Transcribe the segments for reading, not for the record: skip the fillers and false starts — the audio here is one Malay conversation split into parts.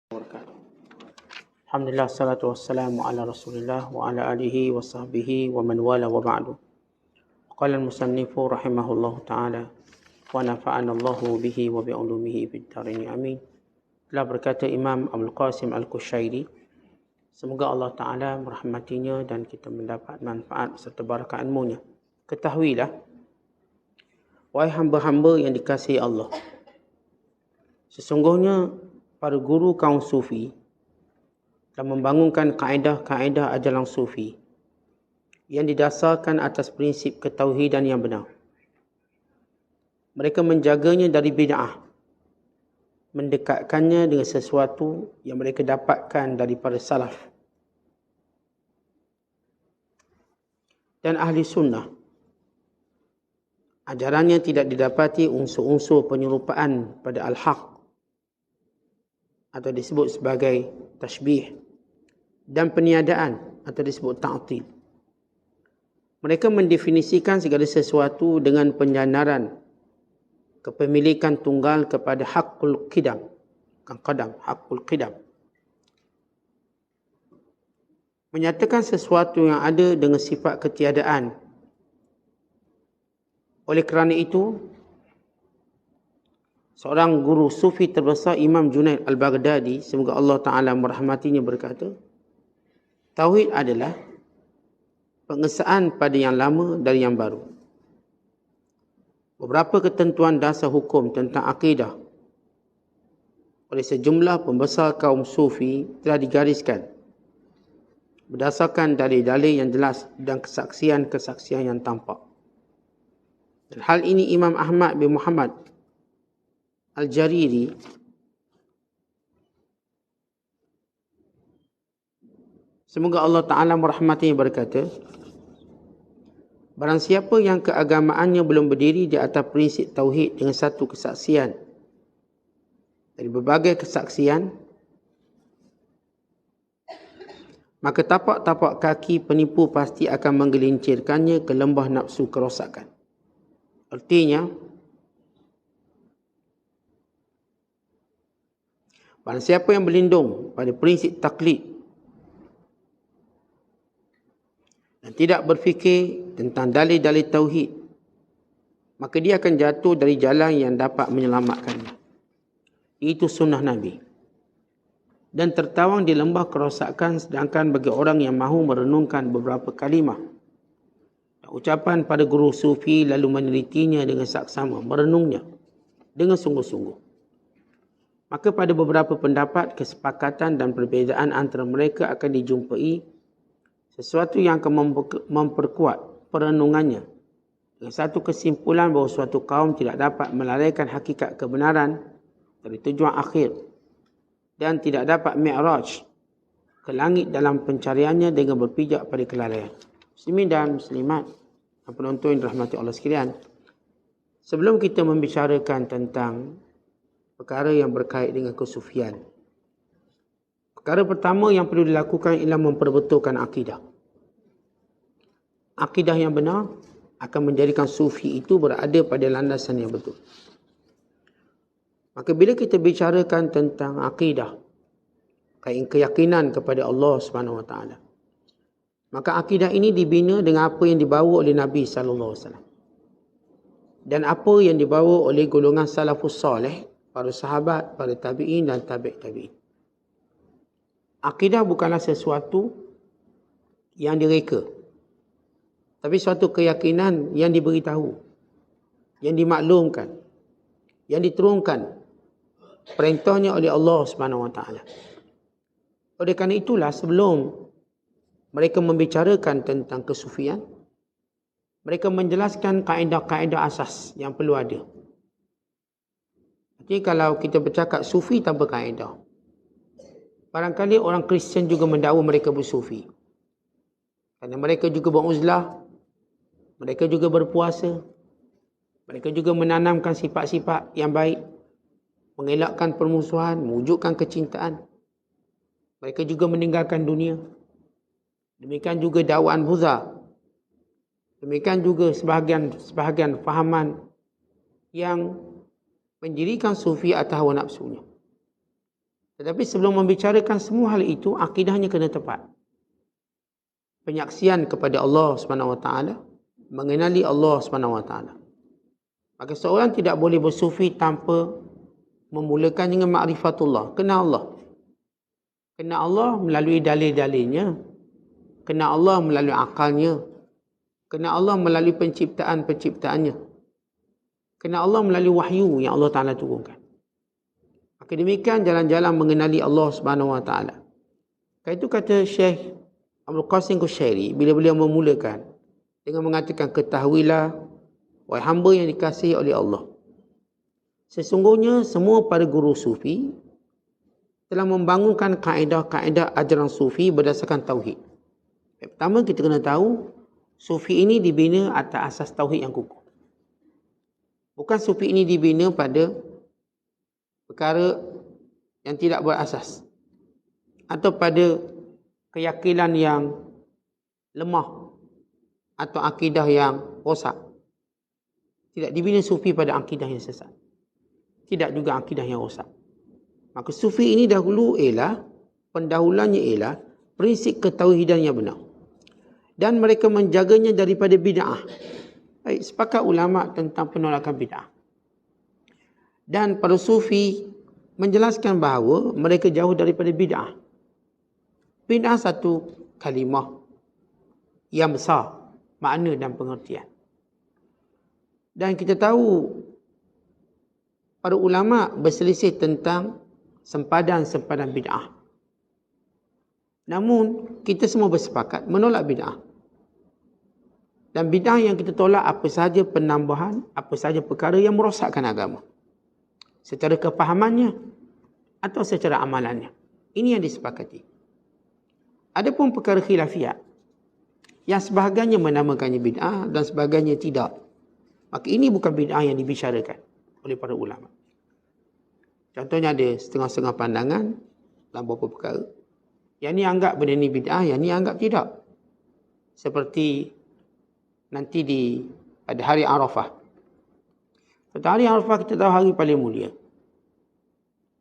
wabarakatuh. Alhamdulillah, salatu wassalamu ala rasulillah wa ala alihi wa sahbihi wa man wala wa ba'du. Qala al-musannifu rahimahullahu ta'ala wa nafa'ana Allahu bihi wa bi'ulumihi fid dharain amin. Telah berkata Imam Abdul Qasim Al-Kushairi, semoga Allah Ta'ala merahmatinya dan kita mendapat manfaat serta barakah ilmunya. Ketahuilah, wahai hamba-hamba yang dikasihi Allah, sesungguhnya para guru kaum sufi telah membangunkan kaedah-kaedah ajaran sufi yang didasarkan atas prinsip ketauhidan yang benar. Mereka menjaganya dari bid'ah, mendekatkannya dengan sesuatu yang mereka dapatkan daripada salaf dan ahli sunnah. Ajarannya tidak didapati unsur-unsur penyerupaan pada al-haq atau disebut sebagai tashbih, dan peniadaan atau disebut ta'til. Mereka mendefinisikan segala sesuatu dengan penyandaran kepemilikan tunggal kepada haqqul qidam, haqqul qidam. Menyatakan sesuatu yang ada dengan sifat ketiadaan. Oleh kerana itu, seorang guru sufi terbesar, Imam Junaid Al-Baghdadi, semoga Allah Ta'ala merahmatinya, berkata, tauhid adalah pengesaan pada yang lama dari yang baru. Beberapa ketentuan dasar hukum tentang akidah oleh sejumlah pembesar kaum sufi telah digariskan berdasarkan dalil-dalil yang jelas dan kesaksian-kesaksian yang tampak. Dan hal ini Imam Ahmad bin Muhammad Al-Jariri semoga Allah Ta'ala merahmatinya berkata, barang siapa yang keagamaannya belum berdiri di atas prinsip tauhid dengan satu kesaksian dari berbagai kesaksian, maka tapak-tapak kaki penipu pasti akan menggelincirkannya ke lembah nafsu kerosakan. Artinya, barang siapa yang berlindung pada prinsip taklid dan tidak berfikir tentang dalil-dalil tauhid, maka dia akan jatuh dari jalan yang dapat menyelamatkannya. Itu sunnah Nabi. Dan tertawang di lembah kerosakan, sedangkan bagi orang yang mahu merenungkan beberapa kalimah dan ucapan pada guru sufi lalu menelitinya dengan saksama, merenungnya dengan sungguh-sungguh, maka pada beberapa pendapat, kesepakatan dan perbezaan antara mereka akan dijumpai sesuatu yang akan memperkuat perenungannya dengan satu kesimpulan bahawa suatu kaum tidak dapat melalaikan hakikat kebenaran dari tujuan akhir dan tidak dapat mi'raj ke langit dalam pencariannya dengan berpijak pada kelalaian. Muslimin dan muslimat dan penonton yang dirahmati Allah sekalian, sebelum kita membicarakan tentang perkara yang berkait dengan kesufian, perkara pertama yang perlu dilakukan ialah memperbetulkan akidah. Akidah yang benar akan menjadikan sufi itu berada pada landasan yang betul. Maka bila kita bicarakan tentang akidah, keyakinan kepada Allah Subhanahu Wa Taala, maka akidah ini dibina dengan apa yang dibawa oleh Nabi sallallahu alaihi wasallam dan apa yang dibawa oleh golongan salafus salih, para sahabat, para tabi'in dan tabi'in. Akidah bukanlah sesuatu yang direka, tapi suatu keyakinan yang diberitahu, yang dimaklumkan, yang diturunkan perintahnya oleh Allah Subhanahu Wa Taala. Oleh kerana itulah, sebelum mereka membicarakan tentang kesufian, mereka menjelaskan kaedah-kaedah asas yang perlu ada. Jadi kalau kita bercakap sufi tanpa kaedah, barangkali orang Kristian juga mendakwa mereka bersufi. Kerana mereka juga beruzlah, mereka juga berpuasa, mereka juga menanamkan sifat-sifat yang baik, mengelakkan permusuhan, mewujudkan kecintaan. Mereka juga meninggalkan dunia. Demikian juga dakwaan Buddha. Demikian juga sebahagian fahaman yang mendirikan sufi atas hawa nafsunya. Tetapi sebelum membicarakan semua hal itu, akidahnya kena tepat. Penyaksian kepada Allah SWT, mengenali Allah SWT. Maka seorang tidak boleh bersufi tanpa memulakan dengan ma'rifatullah. Kenal Allah. Kenal Allah melalui dalil-dalilnya. Kenal Allah melalui akalnya. Kenal Allah melalui penciptaan-penciptaannya. Kenal Allah melalui wahyu yang Allah Ta'ala turunkan. Maka demikian jalan-jalan mengenali Allah SWT. Itu kata Syekh Abdul Qasim Qushairi bila beliau memulakan dengan mengatakan, ketahuilah wahai hamba yang dikasihi oleh Allah, sesungguhnya semua para guru sufi telah membangunkan kaedah-kaedah ajaran sufi berdasarkan tauhid. Pertama, kita kena tahu sufi ini dibina atas asas tauhid yang kukuh. Bukan sufi ini dibina pada perkara yang tidak berasas atau pada keyakinan yang lemah atau akidah yang rosak. Tidak dibina sufi pada akidah yang sesat. Tidak juga akidah yang rosak. Maka sufi ini dahulu ialah, pendahulunya ialah prinsip ketauhidan yang benar. Dan mereka menjaganya daripada bid'ah. Baik, sepakat ulama tentang penolakan bid'ah. Dan para sufi menjelaskan bahawa mereka jauh daripada bid'ah. Bid'ah satu kalimah yang besar, makna dan pengertian. Dan kita tahu para ulama berselisih tentang sempadan-sempadan bid'ah. Namun kita semua bersepakat menolak bid'ah. Dan bid'ah yang kita tolak apa sahaja penambahan, apa sahaja perkara yang merosakkan agama. Secara kefahamannya atau secara amalannya. Ini yang disepakati. Adapun perkara khilafiyat, yang sebahagiannya menamakannya bid'ah dan sebahagiannya tidak. Maka ini bukan bid'ah yang dibicarakan oleh para ulama. Contohnya ada setengah-setengah pandangan dalam beberapa perkara. Yang ni anggap benda ni bid'ah, yang ni anggap tidak. Seperti nanti pada hari Arafah. Pada hari Arafah kita tahu hari paling mulia.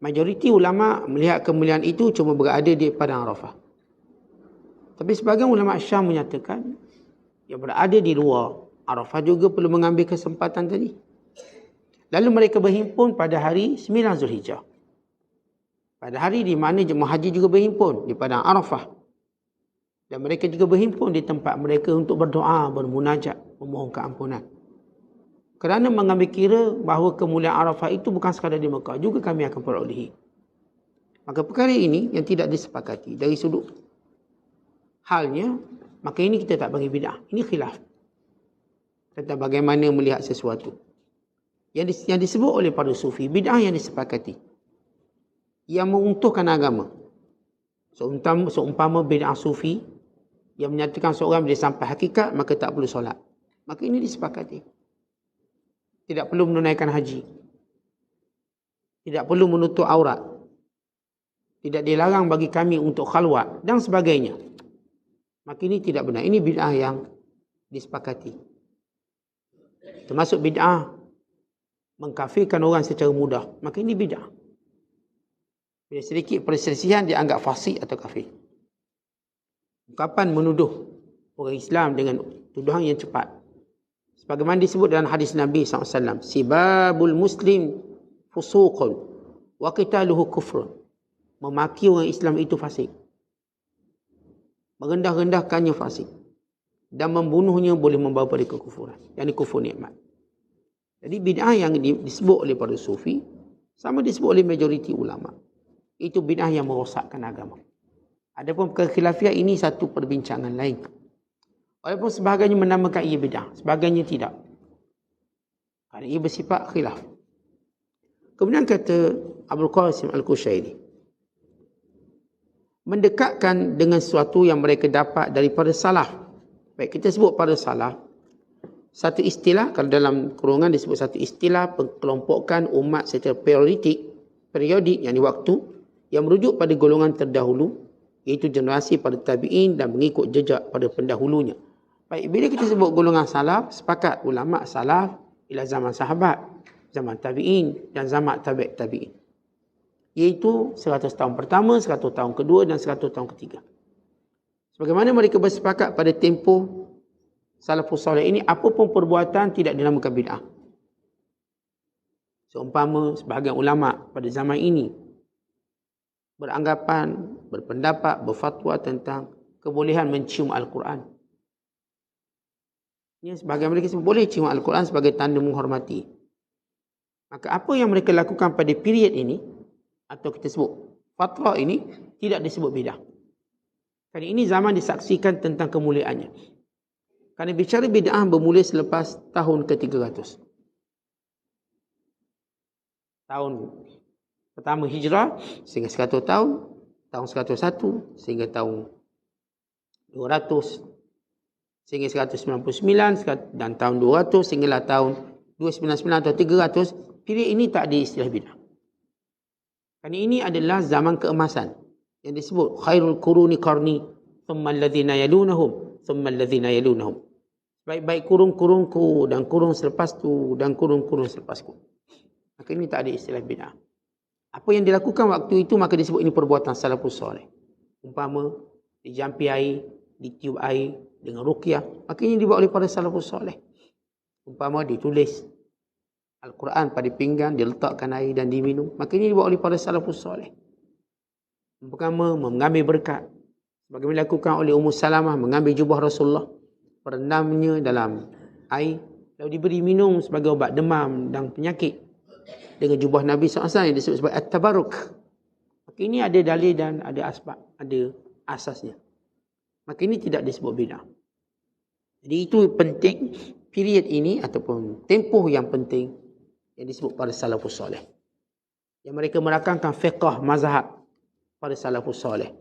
Majoriti ulama melihat kemuliaan itu cuma berada di padang Arafah. Tapi sebagian ulama Syam menyatakan yang berada di luar Arafah juga perlu mengambil kesempatan tadi. Lalu mereka berhimpun pada hari 9 Zulhijjah. Pada hari di mana jemaah haji juga berhimpun di padang Arafah. Dan mereka juga berhimpun di tempat mereka untuk berdoa, bermunajat, memohon keampunan. Kerana mengambil kira bahawa kemuliaan Arafah itu bukan sekadar di Mekah, juga kami akan perolehi. Maka perkara ini yang tidak disepakati dari sudut halnya, maka ini kita tak bagi bid'ah. Ini khilaf tentang bagaimana melihat sesuatu. Yang disebut oleh para sufi, bid'ah yang disepakati, yang menguntuhkan agama. Seumpama bid'ah sufi yang menyatakan seorang bila sampai hakikat maka tak perlu solat. Maka ini disepakati. Tidak perlu menunaikan haji. Tidak perlu menutup aurat. Tidak dilarang bagi kami untuk khalwat dan sebagainya. Maka ini tidak benar. Ini bid'ah yang disepakati. Termasuk bid'ah mengkafirkan orang secara mudah. Maka ini bid'ah. Bila sedikit perselisihan dianggap fasik atau kafir. Ungkapan menuduh orang Islam dengan tuduhan yang cepat. Sebagaimana disebut dalam hadis Nabi SAW. Sibabul muslim fusuqun wa qitaluhu kufrun. Memaki orang Islam itu fasik. Merendah-rendahkannya fasik. Dan membunuhnya boleh membawa pada kekufuran. Yang ini kufur nikmat. Jadi bid'ah yang disebut oleh para sufi sama disebut oleh majoriti ulama. Itu bid'ah yang merosakkan agama. Adapun perkara khilafiyah ini satu perbincangan lain. Walaupun sebahagiannya menamakan ia bid'ah, sebahagiannya tidak. Kerana ia bersifat khilaf. Kemudian kata Abdul Qasim Al-Qushairi, mendekatkan dengan sesuatu yang mereka dapat daripada salaf. Baik, kita sebut pada salaf satu istilah, kalau dalam kurungan disebut satu istilah pengelompokan umat secara periodik yang di waktu, yang merujuk pada golongan terdahulu, iaitu generasi pada tabi'in dan mengikut jejak pada pendahulunya. Baik, bila kita sebut golongan salaf, sepakat ulama salaf ialah zaman sahabat, zaman tabi'in dan zaman tabi'in. iaitu 100 tahun pertama, 100 tahun kedua dan 100 tahun ketiga. Sebagaimana mereka bersepakat pada tempoh salafus soleh ini, apa pun perbuatan tidak dinamakan bid'ah. Seumpama sebahagian ulama pada zaman ini beranggapan, berpendapat, berfatwa tentang kebolehan mencium Al-Quran. Ini sebahagian mereka boleh cium Al-Quran sebagai tanda menghormati. Maka apa yang mereka lakukan pada period ini, atau kita sebut fatwa ini, tidak disebut bid'ah. Kerana ini zaman disaksikan tentang kemuliaannya. Kerana bicara bid'ah bermula selepas tahun ke-300. Tahun pertama hijrah sehingga 100 tahun, tahun 101 sehingga tahun 200, sehingga 199 dan tahun 200 sehinggalah tahun 299 atau 300. Period ini tak ada istilah bid'ah. Kerana ini adalah zaman keemasan yang disebut khairul quruni qarni thumma alladhina yalunahum thumma alladhina yalunahum. Baik-baik kurung-kurungku dan kurung selepas tu dan kurung-kurung selepasku. Maka ini tak ada istilah bid'ah. Apa yang dilakukan waktu itu maka disebut ini perbuatan salafus soleh. Umpama dijampi air, ditiup air dengan ruqyah, maka ini dibuat oleh para salafus soleh. Umpama ditulis Al-Quran pada pinggan, diletakkan air dan diminum, maka ini dibuat oleh para salafus soleh. Umpama mengambil berkat, sebagaimana dilakukan oleh Ummu Salamah, mengambil jubah Rasulullah, merendamnya dalam air, lalu diberi minum sebagai ubat demam dan penyakit dengan jubah Nabi SAW yang disebut sebagai At-Tabaruk. Maka ini ada dalil dan ada asbab, ada asasnya. Maka ini tidak disebut bid'ah. Jadi itu penting, period ini ataupun tempoh yang penting yang disebut pada salafus soleh. Yang mereka merakamkan fiqh mazhab pada salafus soleh.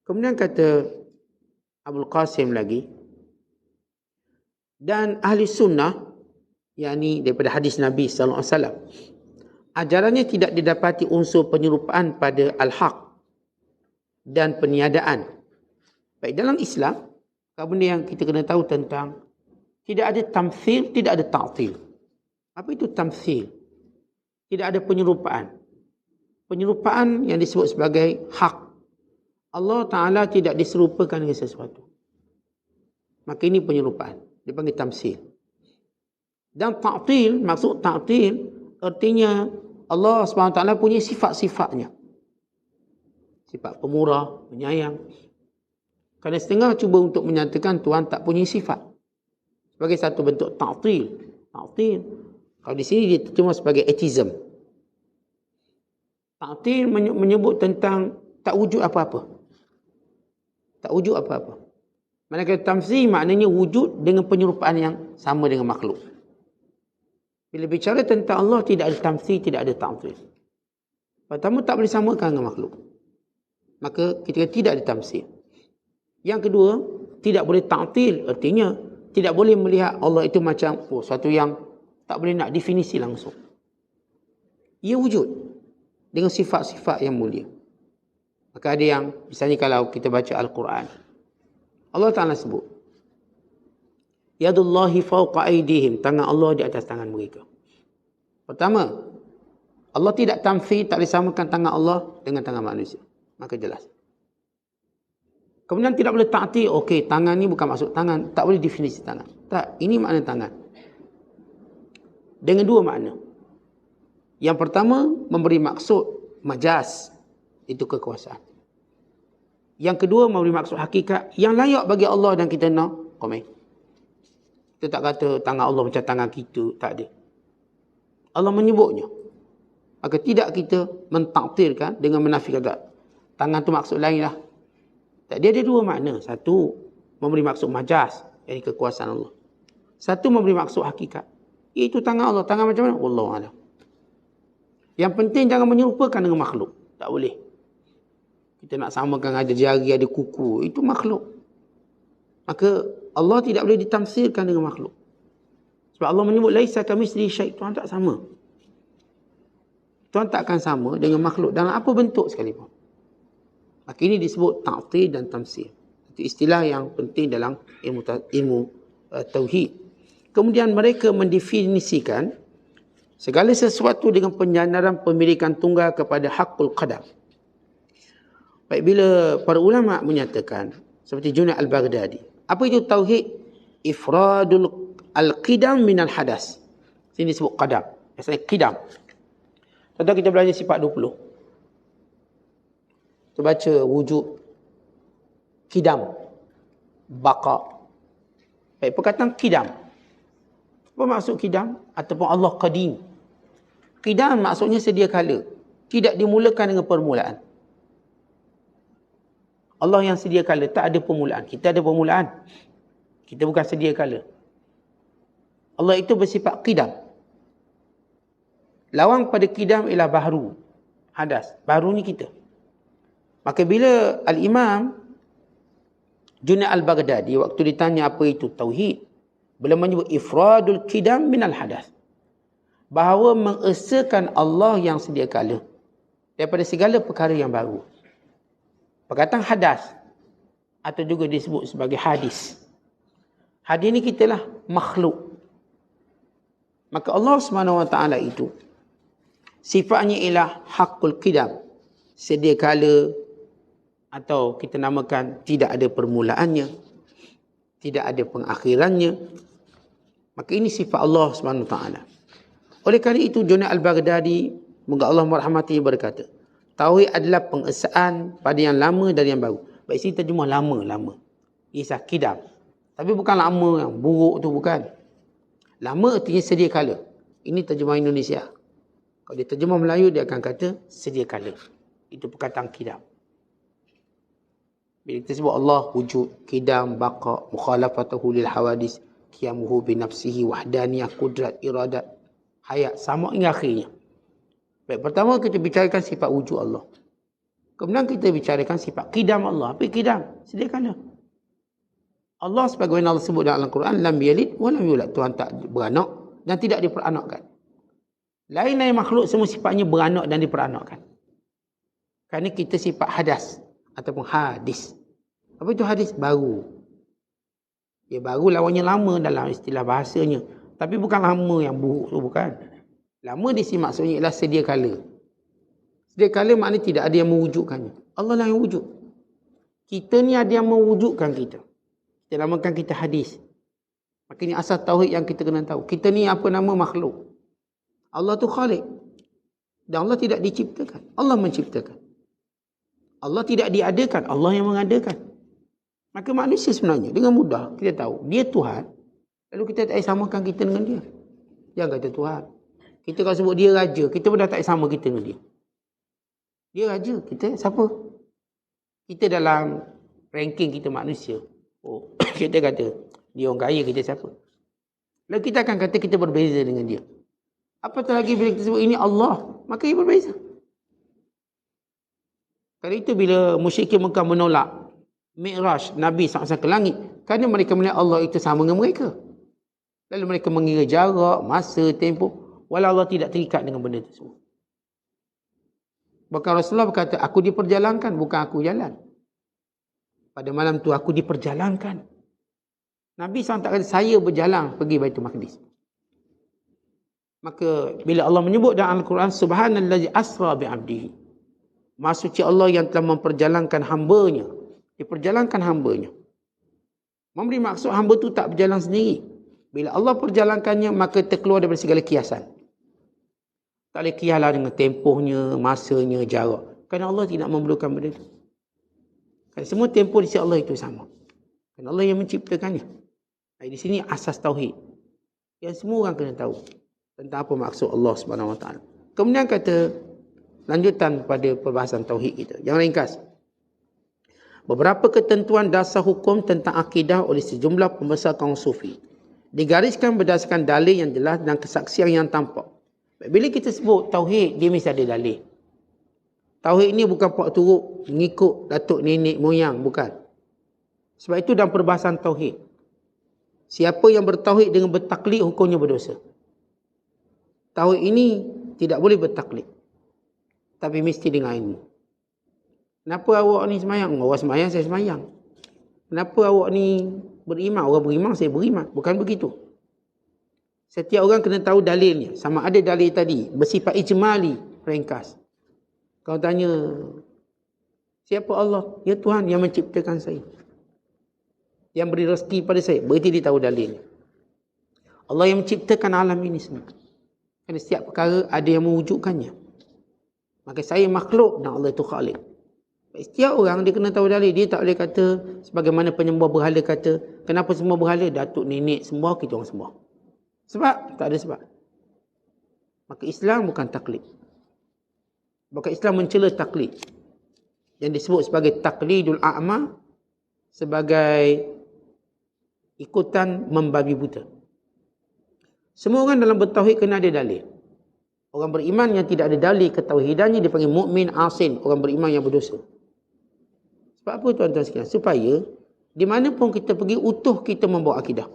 Kemudian kata Abdul Qasim lagi, dan ahli sunnah, yakni daripada hadis Nabi SAW, ajarannya tidak didapati unsur penyerupaan pada al-haq dan peniadaan. Baik dalam Islam, benda yang kita kena tahu tentang tidak ada tamthil, tidak ada ta'til. Apa itu tamthil? Tidak ada penyerupaan. Penyerupaan yang disebut sebagai hak. Allah Ta'ala tidak diserupakan dengan sesuatu. Maka ini penyerupaan. Dipanggil tamthil. Dan ta'til, maksud ta'til, artinya Allah SWT punya sifat-sifatnya. Sifat pemurah, penyayang. Kerana setengah cuba untuk menyatakan Tuhan tak punya sifat. Sebagai satu bentuk ta'til. Ta'til. Kalau di sini dia terjemah sebagai atheism. Ta'til menyebut tentang tak wujud apa-apa. Tak wujud apa-apa. Manakala tamthil maknanya wujud dengan penyerupaan yang sama dengan makhluk. Bila bicara tentang Allah, tidak ada tamthil, tidak ada ta'til. Pertama, tak boleh samakan dengan makhluk. Maka kita tidak ada tamthil. Yang kedua, tidak boleh ta'til. Artinya, tidak boleh melihat Allah itu macam suatu yang tak boleh nak definisi langsung. Ia wujud dengan sifat-sifat yang mulia. Maka ada yang, misalnya kalau kita baca Al-Quran, Allah Ta'ala sebut, Yadullahi fawqa aydihim, tangan Allah di atas tangan mereka. Pertama, Allah tidak tamthil, tak disamakan tangan Allah dengan tangan manusia. Maka jelas. Kemudian tidak boleh ta'til, okey, tangan ni bukan maksud tangan, tak boleh definisi tangan. Tak, ini makna tangan. Dengan dua makna. Yang pertama, memberi maksud majaz, itu kekuasaan. Yang kedua, memberi maksud hakikat yang layak bagi Allah dan kita nak komen. Kita tak kata tangan Allah macam tangan kita, tak ada. Allah menyebutnya. Maka tidak kita mentaktirkan dengan menafikan tak. Tangan tu maksud lain lah. Tak, dia ada dua makna. Satu, memberi maksud majaz, yang kekuasaan Allah. Satu, memberi maksud hakikat. Itu tangan Allah. Tangan macam mana? Wallahualam. Yang penting jangan menyerupakan dengan makhluk. Tak boleh. Kita nak samakan ada jari, ada kuku. Itu makhluk. Maka Allah tidak boleh ditamsilkan dengan makhluk. Sebab Allah menyebut laisa kamitslihi syai'. Tuhan tak sama. Tuhan tak akan sama dengan makhluk dalam apa bentuk sekalipun. Maka ini disebut ta'til dan tamsil. Itu istilah yang penting dalam ilmu tauhid. Kemudian mereka mendefinisikan Segala sesuatu dengan penyandaran pemilikan tunggal kepada hakul qadam. Baik, bila para ulama menyatakan seperti Junaid al-Baghdadi, apa itu tauhid? Ifradul al-qidam minal hadas. Sini sebut qadam. Biasanya qidam. Contoh kita belajar sifat 20. Kita baca wujud qidam, baqa. Baik, perkataan qidam. Apa maksud qidam? Ataupun Allah qadim. Qidam maksudnya sedia kala. Tidak dimulakan dengan permulaan. Allah yang sedia kala, tak ada permulaan. Kita ada permulaan. Kita bukan sedia kala. Allah itu bersifat qidam. Lawang pada qidam ialah baharu, hadas. Baharu ni kita. Maka bila Al-Imam Junaid al-Baghdadi waktu ditanya apa itu tauhid, beliau menyebut ifradul qidam minal hadas. Bahawa mengesakan Allah yang sedia kala daripada segala perkara yang baru. Perkataan hadas atau juga disebut sebagai hadis. Hadis ni kita lah makhluk. Maka Allah SWT itu sifatnya ialah hakul qidam, sedia kala, atau kita namakan tidak ada permulaannya, tidak ada pengakhirannya. Maka ini sifat Allah SWT. Oleh kerana itu Junaid al-Baghdadi, moga Allah merahmatinya, berkata, tauhid adalah pengesaan pada yang lama dan yang baru. Baik, sini terjemah lama. Isah qidam. Tapi bukan lama yang buruk tu, bukan. Lama artinya sedia kala. Ini terjemah Indonesia. Kalau dia terjemah Melayu, dia akan kata sedia kala. Itu perkataan qidam. Bila kita sebut Allah wujud, qidam, baqa, mukhalafatuhu lil hawadis, qiyamuhu binafsihi, wahdaniyah, kudrat, iradat, hayat, sama hingga akhirnya. Baik, pertama kita bicarakan sifat wujud Allah. Kemudian kita bicarakan sifat qidam Allah. Apa qidam? Sedia kala. Allah sebagaimana Allah sebut dalam Al-Quran, lam yalid wa lam yulad. Tuhan tak beranak dan tidak diperanakkan. Lain-lain makhluk semua sifatnya beranak dan diperanakkan. Kerana kita sifat hadas ataupun hadis. Apa itu hadis? Baru. Ya, baru lawannya lama dalam istilah bahasanya. Tapi bukan lama yang buruk tu, bukan. Lama di sini maksudnya ialah sedia kala. Sedia kala maknanya tidak ada yang mewujudkannya. Allah lah yang wujud. Kita ni ada yang mewujudkan kita. Kita namakan kita hadis. Maka ini asal tauhid yang kita kena tahu. Kita ni apa nama makhluk. Allah tu khalik. Dan Allah tidak diciptakan. Allah menciptakan. Allah tidak diadakan. Allah yang mengadakan. Maka manusia sebenarnya dengan mudah kita tahu dia Tuhan. Lalu kita tak samakan kita dengan dia. Jangan kata Tuhan. Kita kalau sebut dia raja, kita pun dah tak sama kita dengan dia. Dia raja, kita siapa? Kita dalam ranking kita manusia. Oh, kita kata dia orang kaya, kita siapa? Lalu kita akan kata kita berbeza dengan dia. Apatah lagi bila kita sebut ini Allah, maka ia berbeza. Kali itu bila musyrikin Mekah menolak Mi'raj Nabi SAW ke langit, kerana mereka melihat Allah itu sama dengan mereka. Lalu mereka mengira jarak, masa, tempoh. Walau Allah tidak terikat dengan benda tersebut. Bahkan Rasulullah berkata, aku diperjalankan, bukan aku jalan. Pada malam tu aku diperjalankan. Nabi SAW tak kata, saya berjalan pergi Baitul Maqdis. Maka bila Allah menyebut dalam Al-Quran, Subhanallazi asra bi'abdihi. Maha suci Allah yang telah memperjalankan hambanya. Diperjalankan hambanya. Memberi maksud hamba tu tak berjalan sendiri. Bila Allah perjalankannya, maka terkeluar daripada segala kiasan. Tak boleh kiaslah dengan tempohnya, masanya, jarak. Kerana Allah tidak memerlukan benda itu. Kerana semua tempoh di sisi Allah itu sama. Kerana Allah yang menciptakannya. Di sini asas tauhid. Yang semua orang kena tahu. Tentang apa maksud Allah SWT. Kemudian kata, lanjutan pada perbahasan tauhid kita. Yang ringkas. Beberapa ketentuan dasar hukum tentang akidah oleh sejumlah pembesar kaum sufi. Digariskan berdasarkan dalil yang jelas dan kesaksian yang tampak. Bila kita sebut tauhid, dia mesti ada dalil. Tauhid ni bukan pak turuk, mengikut datuk nenek moyang, bukan. Sebab itu dalam perbahasan tauhid, siapa yang bertauhid dengan bertaklid, hukumnya berdosa. Tauhid ini tidak boleh bertaklid, tapi mesti dengan ilmu. Kenapa awak ni semayang? Orang semayang, saya semayang. Kenapa awak ni beriman? Orang beriman, saya beriman. Bukan begitu. Setiap orang kena tahu dalilnya. Sama ada dalil tadi bersifat ijmali, ringkas. Kau tanya, siapa Allah? Ya Tuhan yang menciptakan saya, yang beri rezeki pada saya. Berarti dia tahu dalilnya. Allah yang menciptakan alam ini semua. Kerana setiap perkara ada yang mewujudkannya. Maka saya makhluk dan Allah itu khalik. Setiap orang dia kena tahu dalil. Dia tak boleh kata sebagaimana penyembah berhala kata, kenapa semua berhala? Datuk nenek sembah, kita orang sembah. Sebab? Tak ada sebab. Maka Islam bukan taklid. Maka Islam mencela taklid. Yang disebut sebagai taklidul a'ma, sebagai ikutan membabi buta. Semua orang dalam bertauhid kena ada dalil. Orang beriman yang tidak ada dalil ketauhidannya dipanggil mukmin asin, orang beriman yang berdosa. Sebab apa tuan-tuan sekalian? Supaya di mana pun kita pergi, utuh kita membawa akidah.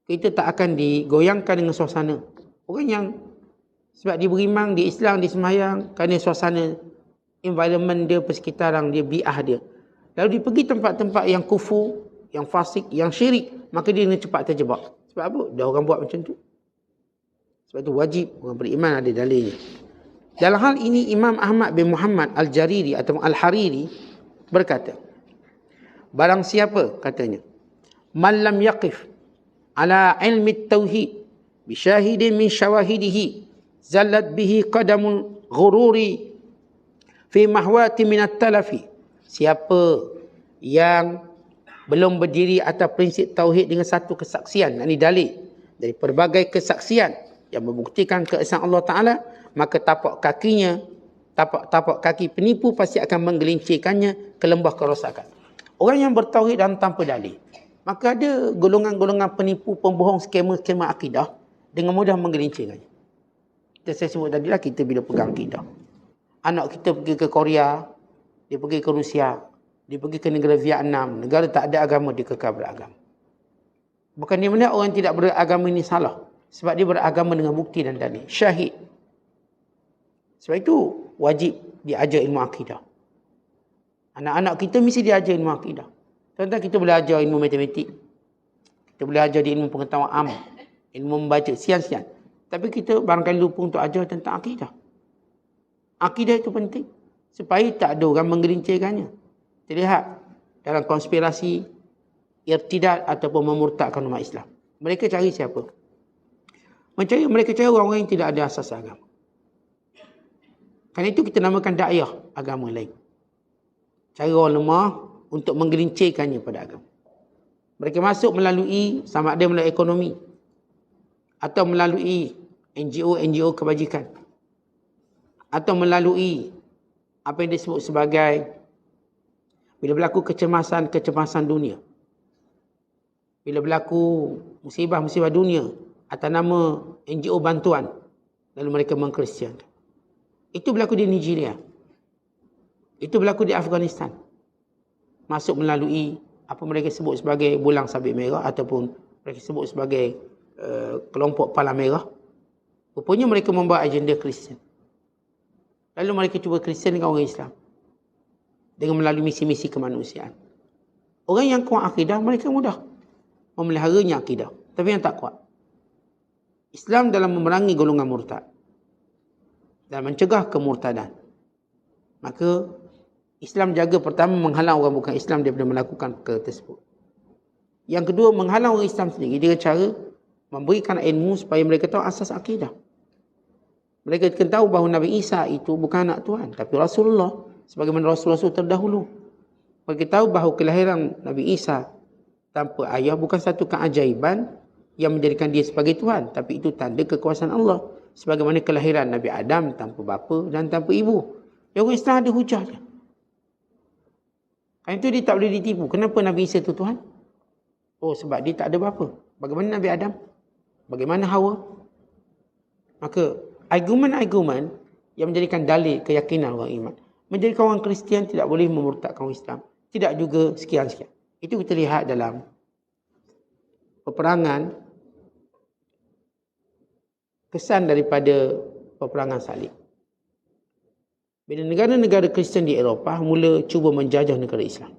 Kita tak akan digoyangkan dengan suasana. Orang yang sebab dia beriman, dia Islam, dia sembahyang, kerana suasana environment dia, persekitaran dia, bi'ah dia. Lalu dia pergi tempat-tempat yang kufur, yang fasik, yang syirik, maka dia kena cepat terjebak. Sebab apa? Dah orang buat macam tu. Sebab itu wajib orang beriman ada dalilnya. Dalam hal ini Imam Ahmad bin Muhammad Al-Jariri atau Al-Hariri berkata, barang siapa katanya, man lam yaqif ala ilmi tauhid bi syahidin min syawahidihi zallat bihi qadamul ghururi fi mahwati min at-talafi. Siapa yang belum berdiri atas prinsip tauhid dengan satu kesaksian, ini dalil dari pelbagai kesaksian yang membuktikan keesaan Allah Ta'ala, maka tapak kaki penipu pasti akan menggelincirkannya ke lembah kerosakan. Orang yang bertauhid dan tanpa dalil, maka ada golongan-golongan penipu, pembohong, skema-skema akidah dengan mudah menggelincirkannya. Saya sebut tadi lah, kita bila pegang akidah. Anak kita pergi ke Korea, dia pergi ke Rusia, dia pergi ke negara Vietnam, negara tak ada agama, dia kekal beragama. Bukan dia mana orang yang tidak beragama ini salah. Sebab dia beragama dengan bukti dan dalil. Syahid. Sebab itu wajib diajar ilmu akidah. Anak-anak kita mesti diajar ilmu akidah. Contoh kita boleh ajar ilmu matematik. Kita boleh ajar di ilmu pengetahuan am. Ilmu membaca, sian-sian. Tapi kita barangkali lupa untuk ajar tentang akidah. Akidah itu penting. Supaya tak ada orang menggelincirkannya. Terlihat dalam konspirasi irtidad ataupun memurtadkan umat Islam. Mereka cari siapa? Mereka cari orang-orang yang tidak ada asas agama. Kerana itu kita namakan dakwah agama lain. Cara orang lemah untuk menggelincirkannya pada agama. Mereka masuk melalui sama ada melalui ekonomi atau melalui NGO kebajikan atau melalui apa yang disebut sebagai bila berlaku kecemasan dunia. Bila berlaku musibah dunia atas nama NGO bantuan, lalu mereka mengkristiankan. Itu berlaku di Nigeria. Itu berlaku di Afghanistan. Masuk melalui apa mereka sebut sebagai bulang sabit merah ataupun mereka sebut sebagai kelompok palang merah. Rupanya mereka membawa agenda Kristian. Lalu mereka cuba Kristian dengan orang Islam. Dengan melalui misi-misi kemanusiaan. Orang yang kuat akidah, mereka mudah memeliharanya akidah. Tapi yang tak kuat. Islam dalam memerangi golongan murtad. Dan mencegah kemurtadan. Maka Islam jaga pertama menghalang orang bukan Islam daripada melakukan perkara tersebut. Yang kedua, menghalang orang Islam sendiri dengan cara memberikan ilmu supaya mereka tahu asas akidah. Mereka akan tahu bahawa Nabi Isa itu bukan anak Tuhan, tapi Rasulullah. Sebagaimana Rasul-Rasul terdahulu. Mereka tahu bahawa kelahiran Nabi Isa tanpa ayah bukan satu keajaiban yang menjadikan dia sebagai Tuhan. Tapi itu tanda kekuasaan Allah. Sebagaimana kelahiran Nabi Adam tanpa bapa dan tanpa ibu. Yang orang Islam ada hujahnya. Kerana itu dia tak boleh ditipu. Kenapa Nabi Isa itu Tuhan? Oh, sebab dia tak ada bapa. Bagaimana Nabi Adam? Bagaimana Hawa? Maka argumen-argumen yang menjadikan dalil keyakinan orang iman. Menjadikan orang Kristian tidak boleh memurtadkan orang Islam. Tidak juga sekian-sekian. Itu kita lihat dalam peperangan, kesan daripada peperangan salib. Bila negara-negara Kristian di Eropah mula cuba menjajah negara Islam.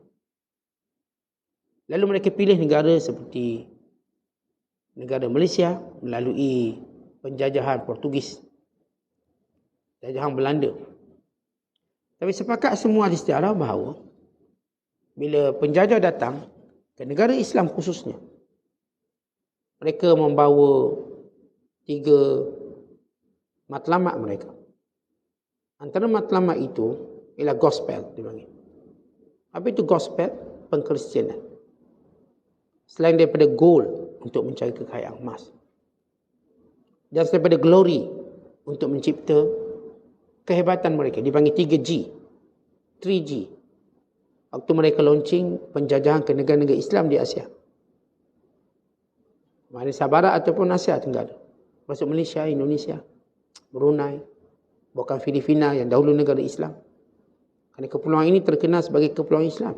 Lalu mereka pilih negara seperti negara Malaysia melalui penjajahan Portugis, penjajahan Belanda. Tapi sepakat semua ahli sejarah bahawa bila penjajah datang ke negara Islam khususnya, mereka membawa 3 matlamat mereka. Antara matlamat itu ialah gospel dipanggil. Apa itu gospel? Pengkristianan. Selain daripada gold untuk mencari kekayaan emas, dan daripada glory untuk mencipta kehebatan mereka, dipanggil 3G. 3G. Waktu mereka launching penjajahan ke negara-negara Islam di Asia. Malaysia Barat ataupun Asia Tenggara. Masuk Malaysia, Indonesia, Brunei, bahkan Filipina yang dahulu negara Islam. Kerana kepulauan ini terkenal sebagai kepulauan Islam.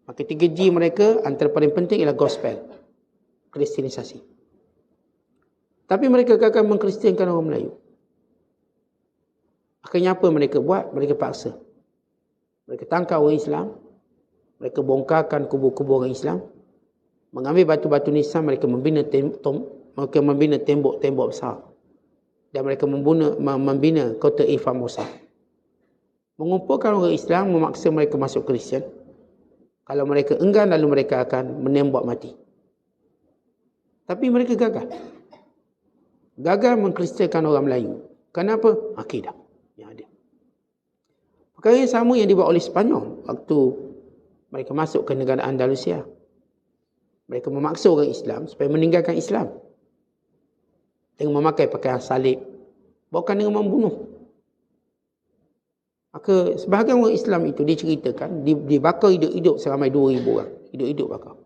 Maka 3G mereka antara paling penting ialah gospel. Kristianisasi. Tapi mereka gagal mengkristiankan orang Melayu. Akhirnya apa mereka buat? Mereka paksa. Mereka tangkap orang Islam. Mereka bongkarkan kubur-kubur orang Islam. Mengambil batu-batu nisan, mereka membina tembok-tembok besar. Dan mereka membina kota Formosa. Mengumpulkan orang Islam, memaksa mereka masuk Kristian. Kalau mereka enggan, lalu mereka akan menembak mati. Tapi mereka gagal. Gagal mengkristiankan orang Melayu. Kenapa? Akidah yang ada. Perkara yang sama yang dibuat oleh Sepanyol waktu mereka masuk ke negara Andalusia. Mereka memaksa orang Islam supaya meninggalkan Islam dengan memakai pakaian salib, bukan dengan membunuh. Maka sebahagian orang Islam itu diceritakan dibakar hidup-hidup seramai 2,000 orang. Hidup-hidup bakar.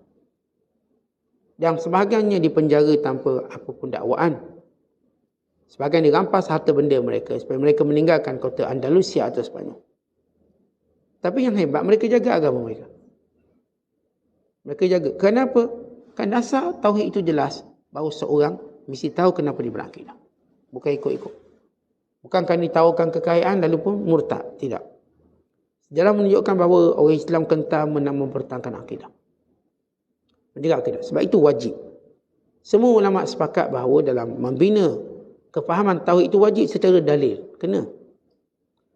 Dan sebahagiannya dipenjara tanpa apapun dakwaan. Sebahagian dirampas harta benda mereka supaya mereka meninggalkan kota Andalusia atau Sepanyol. Tapi yang hebat, mereka jaga agama mereka. Mereka jaga. Kenapa? Kan dasar tauhid itu jelas bahawa seorang mesti tahu kenapa dia berakidah. Bukan ikut-ikut. Bukan kerana ditawarkan kekayaan lalu pun murtad. Tidak. Sejarah menunjukkan bahawa orang Islam kental mempertahankan akidah. Menjaga akidah. Sebab itu wajib. Semua ulama sepakat bahawa dalam membina kefahaman tauhid itu wajib secara dalil. Kena.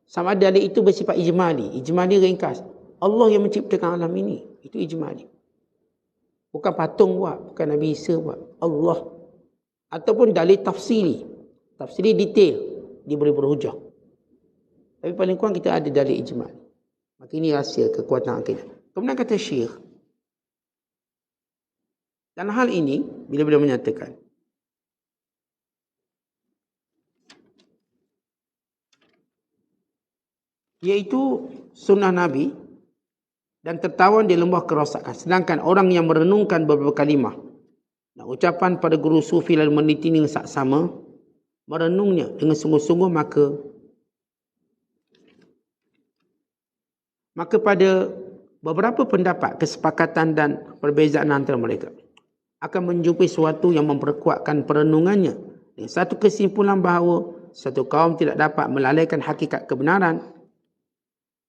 Sama dalil itu bersifat ijmali. Ijmali ringkas. Allah yang menciptakan alam ini. Itu ijmali. Bukan patung buat. Bukan Nabi Isa buat. Allah. Ataupun dalil tafsili. Tafsili detail. Dia boleh berhujah. Tapi paling kurang kita ada dalil ijmal. Maka ini rahsia kekuatan akidah. Kemudian kata Syekh, dan hal ini bila beliau menyatakan iaitu sunnah Nabi dan tertawan di lembah kerosakan. Sedangkan orang yang merenungkan beberapa kalimah dan ucapan pada guru sufi lalu meneliti dengan saksama, merenungnya dengan sungguh-sungguh, maka pada beberapa pendapat, kesepakatan dan perbezaan antara mereka akan menjumpai sesuatu yang memperkuatkan perenungannya dengan satu kesimpulan bahawa satu kaum tidak dapat melalaikan hakikat kebenaran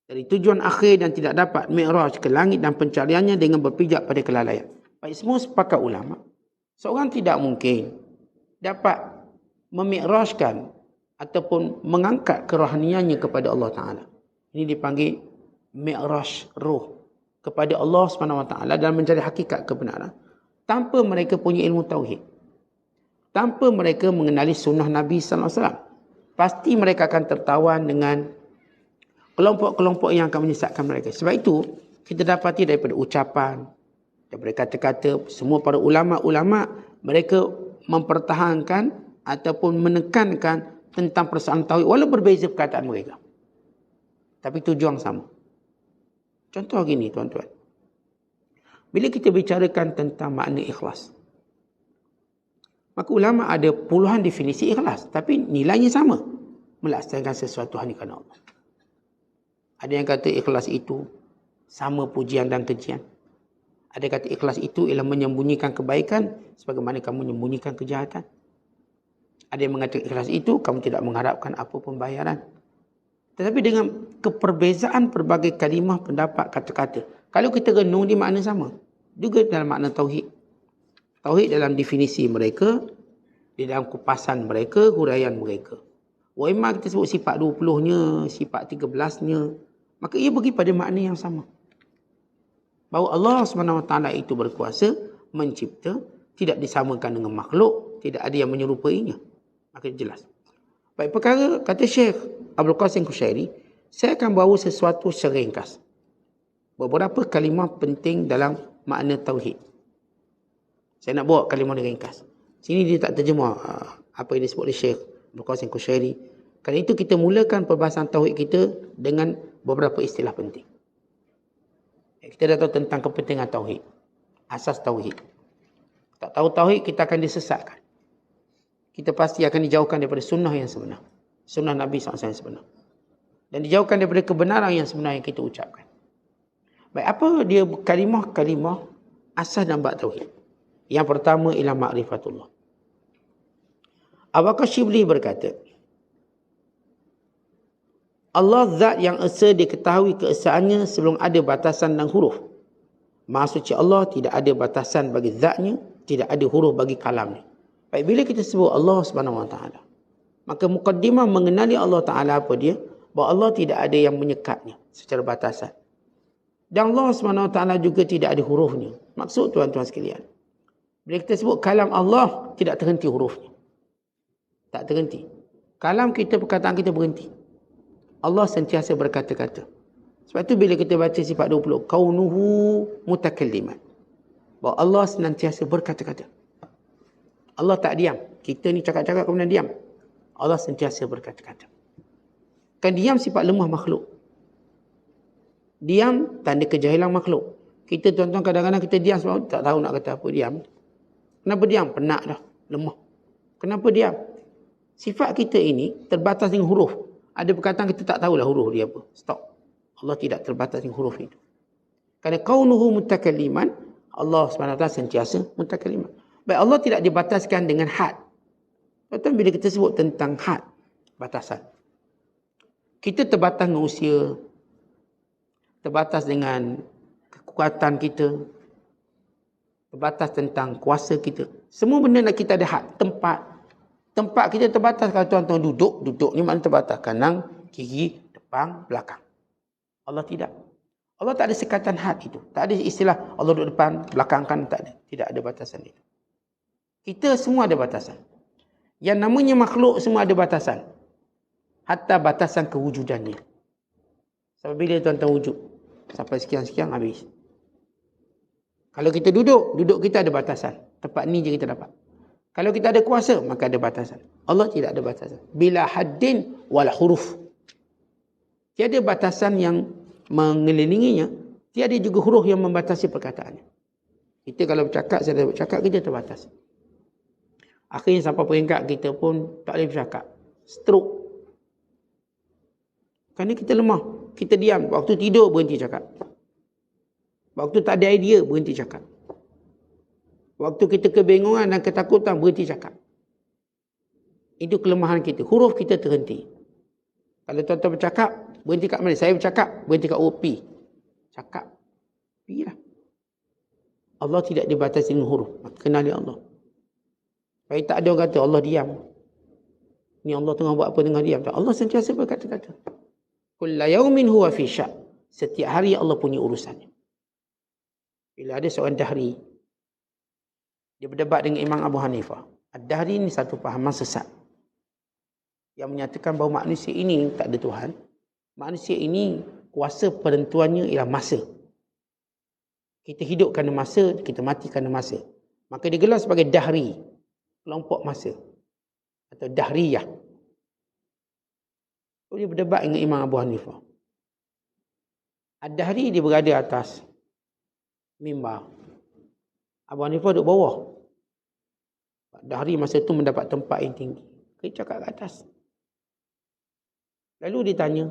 dari tujuan akhir dan tidak dapat mi'raj ke langit dan pencariannya dengan berpijak pada kelalaian. Baik, semua sepakat ulama. Seorang tidak mungkin dapat memi'rajkan ataupun mengangkat kerohaniannya kepada Allah Ta'ala. Ini dipanggil mi'raj ruh kepada Allah SWT dan mencari hakikat kebenaran tanpa mereka punya ilmu tauhid, tanpa mereka mengenali sunnah Nabi SAW. Pasti mereka akan tertawan dengan kelompok-kelompok yang akan menyesatkan mereka. Sebab itu kita dapati daripada ucapan, daripada kata-kata semua para ulama-ulama, mereka mempertahankan ataupun menekankan tentang persoalan tauhid walau berbeza perkataan mereka. Tapi tujuan sama. Contoh gini tuan-tuan. Bila kita bicarakan tentang makna ikhlas, maka ulama ada puluhan definisi ikhlas, tapi nilainya sama. Melaksanakan sesuatu hanya kerana Allah. Ada yang kata ikhlas itu sama pujian dan kejian. Ada kata ikhlas itu ialah menyembunyikan kebaikan sebagaimana kamu menyembunyikan kejahatan. Ada yang mengatakan ikhlas itu kamu tidak mengharapkan apa pun bayaran. Tetapi dengan keperbezaan pelbagai kalimah, pendapat, kata-kata, kalau kita renung di makna sama. Juga dalam makna tauhid. Tauhid dalam definisi mereka, di dalam kupasan mereka, huraian mereka. Wa imma kita sebut sifat 20-nya, sifat 13-nya, maka ia pergi pada makna yang sama. Bahawa Allah SWT itu berkuasa mencipta, tidak disamakan dengan makhluk, tidak ada yang menyerupainya. Maka jelas. Baik, perkara kata Syekh Abdul Qasim Kushairi, saya akan bawa sesuatu secara ringkas. Beberapa kalimah penting dalam makna tauhid. Saya nak bawa kalimah ringkas. Sini dia tak terjemah apa yang disebut oleh Syekh Abdul Qasim Kushairi. Kerana itu kita mulakan perbahasan tauhid kita dengan beberapa istilah penting. Kita dah tahu tentang kepentingan tauhid. Asas tauhid. Tak tahu tauhid, kita akan disesatkan. Kita pasti akan dijauhkan daripada sunnah yang sebenar. Sunnah Nabi SAW yang sebenar. Dan dijauhkan daripada kebenaran yang sebenar yang kita ucapkan. Baik, apa dia kalimah-kalimah asas dan bab tauhid? Yang pertama ialah ma'rifatullah. Abu Bakar Shibli berkata, Allah zat yang esa diketahui keesaannya sebelum ada batasan dan huruf. Maha suci Allah, tidak ada batasan bagi zatnya, tidak ada huruf bagi kalamnya. Baik, bila kita sebut Allah SWT, maka mukaddimah mengenali Allah Ta'ala apa dia? Bahawa Allah tidak ada yang menyekatnya secara batasan. Dan Allah SWT juga tidak ada hurufnya. Maksud tuan-tuan sekalian, bila kita sebut kalam Allah, tidak terhenti hurufnya. Tak terhenti. Kalam kita, perkataan kita berhenti. Allah sentiasa berkata-kata. Sebab itu bila kita baca sifat 20, kaunuhu mutakalliman, bahawa Allah senantiasa berkata-kata. Allah tak diam. Kita ni cakap-cakap kemudian diam. Allah sentiasa berkata-kata. Kan diam sifat lemah makhluk. Diam tanda kejahilan makhluk. Kita tuan-tuan kadang-kadang kita diam sebab tak tahu nak kata apa. Diam. Kenapa diam? Penat dah. Lemah. Kenapa diam? Sifat kita ini terbatas dengan huruf. Ada perkataan kita tak tahulah huruf dia apa. Stop. Allah tidak terbatas dengan huruf itu. Kerana kaunuhu mutakalliman, Allah SWT sentiasa mutakalliman. Baik, Allah tidak dibataskan dengan had. Betul bila kita sebut tentang had, batasan. Kita terbatas dengan usia, terbatas dengan kekuatan kita, terbatas tentang kuasa kita. Semua benda nak kita ada had, tempat. Tempat kita terbatas. Kalau tuan-tuan duduk ni maknanya terbatas. Kanan, kiri, depan, belakang. Allah tidak. Allah tak ada sekatan had itu. Tak ada istilah Allah duduk depan, belakang kan, tak ada. Tidak ada batasan itu. Kita semua ada batasan. Yang namanya makhluk semua ada batasan. Hatta batasan kewujudannya. Sampai bila tuan-tuan wujud? Sampai sekian-sekian habis. Kalau kita duduk kita ada batasan. Tempat ni je kita dapat. Kalau kita ada kuasa, maka ada batasan. Allah tidak ada batasan. Bila haddin wal huruf. Tiada batasan yang mengelilinginya. Tiada juga huruf yang membatasi perkataannya. Kita kalau bercakap, saya dah bercakap, kita terbatas. Akhirnya sampai peringkat kita pun tak boleh bercakap. Stroke. Kerana kita lemah. Kita diam. Waktu tidur berhenti cakap. Waktu tak ada idea berhenti cakap. Waktu kita kebingungan dan ketakutan berhenti cakap. Itu kelemahan kita. Huruf kita terhenti. Kalau tuan-tuan bercakap, berhenti kat mana? Saya bercakap, berhenti kat OP. Cakap. Pergilah. Allah tidak dibatasi dengan huruf. Kenali Allah. Baik, tak ada orang kata Allah diam. Ni Allah tengah buat apa tengah diam. Allah sentiasa berkata-kata. Kulla yaumin huwa fi sya'. Setiap hari Allah punya urusannya. Bila ada seorang dahri, dia berdebat dengan Imam Abu Hanifah. Ad-Dahri ini satu fahaman sesat. Yang menyatakan bahawa manusia ini tak ada Tuhan. Manusia ini kuasa penentuannya ialah masa. Kita hidup kerana masa, kita mati kerana masa. Maka digelar sebagai dahri. Kelompok masa. Atau dahriyah. So, dia berdebat dengan Imam Abu Hanifah. Ad-Dahri dia berada atas mimbar. Abu Hanifah duduk bawah. Dahri masa itu mendapat tempat yang tinggi. Dia cakap ke atas. Lalu ditanya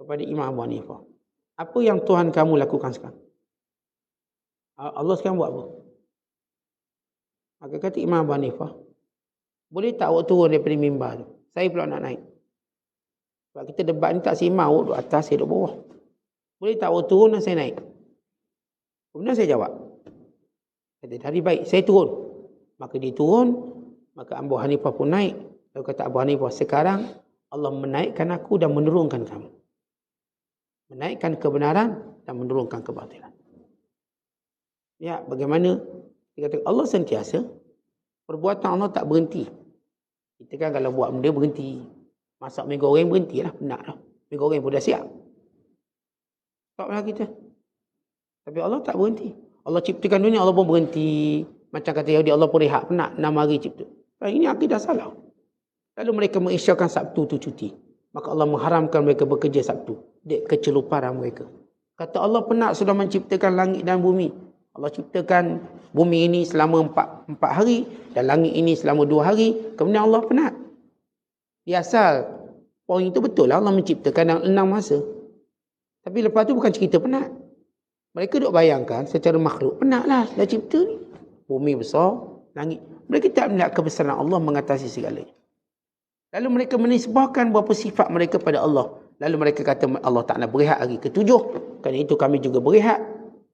kepada Imam Abu Hanifah, apa yang Tuhan kamu lakukan sekarang? Allah sekarang buat apa? Maka kata Imam Abu Hanifah, boleh tak awak turun daripada mimbar tu? Saya pula nak naik. Sebab kita debat ni tak seimbang, awak duduk atas, saya duduk bawah. Boleh tak awak turun dan saya naik? Kemudian saya jawab. Kata Dahri, baik, saya turun. Maka dia turun, maka Abu Hanifah pun naik. Lalu kata Abu Hanifah, sekarang Allah menaikkan aku dan menurunkan kamu. Menaikkan kebenaran dan menurunkan kebatilan. Ya, bagaimana? Dia kata Allah sentiasa, perbuatan Allah tak berhenti. Kita kan kalau buat benda berhenti. Masak mi goreng berhentilah, penat lah. Mi goreng pun dah siap. Taklah kita. Tapi Allah tak berhenti. Allah ciptakan dunia, Allah pun berhenti. Macam kata Yahudi, Allah pun rehat, penat 6 hari cipta. Ini akidah salah. Lalu mereka mengisyakan Sabtu tu cuti. Maka Allah mengharamkan mereka bekerja Sabtu. Dek keceluparan mereka. Kata Allah penat sudah menciptakan langit dan bumi. Allah ciptakan bumi ini selama 4 hari dan langit ini selama 2 hari. Kemudian Allah penat. Di asal poin itu betul lah, Allah menciptakan dalam 6 masa. Tapi lepas tu bukan cerita penat. Mereka duk bayangkan secara makhluk penatlah dah cipta ni. Bumi besar, langit. Mereka tak melihat kebesaran Allah mengatasi segalanya. Lalu mereka menisbahkan beberapa sifat mereka pada Allah. Lalu mereka kata Allah tak nak berehat hari ke-7. Kerana itu kami juga berehat.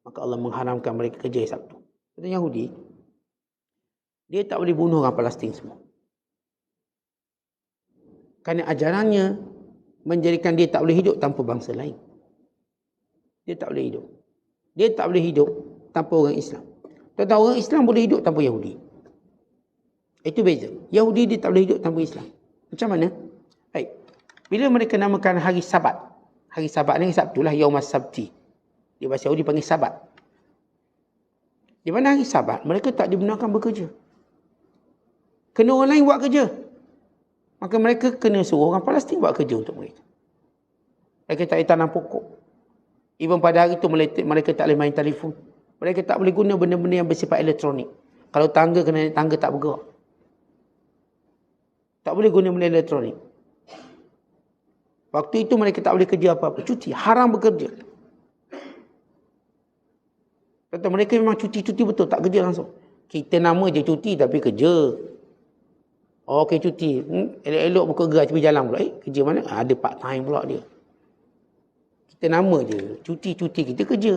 Maka Allah mengharamkan mereka kerja hari Sabtu. Kata Yahudi, dia tak boleh bunuh orang Palestin semua. Kerana ajarannya menjadikan dia tak boleh hidup tanpa bangsa lain. Dia tak boleh hidup. Dia tak boleh hidup tanpa orang Islam. Tentang orang Islam boleh hidup tanpa Yahudi. Itu beza. Yahudi dia tak boleh hidup tanpa Islam. Macam mana? Baik. Bila mereka namakan hari Sabat. Hari Sabat ni Sabtu lah. Yaumas Sabti. Di bahasa Yahudi panggil Sabat. Di mana hari Sabat, mereka tak dibenarkan bekerja. Kena orang lain buat kerja. Maka mereka kena suruh orang Palestin buat kerja untuk mereka. Mereka tak boleh tanam pokok. Even pada hari itu mereka tak boleh main telefon. Mereka tak boleh guna benda-benda yang bersifat elektronik. Kalau tangga, kena tangga tak bergerak. Tak boleh guna benda elektronik. Waktu itu mereka tak boleh kerja apa-apa. Cuti. Haram bekerja. Kata mereka memang cuti-cuti betul. Tak kerja langsung. Kita nama je cuti tapi kerja. Oh, okey cuti. Elok-elok buka gerai tepi jalan pula. Kerja mana? Ada part time pula dia. Kita nama je. Cuti-cuti kita kerja.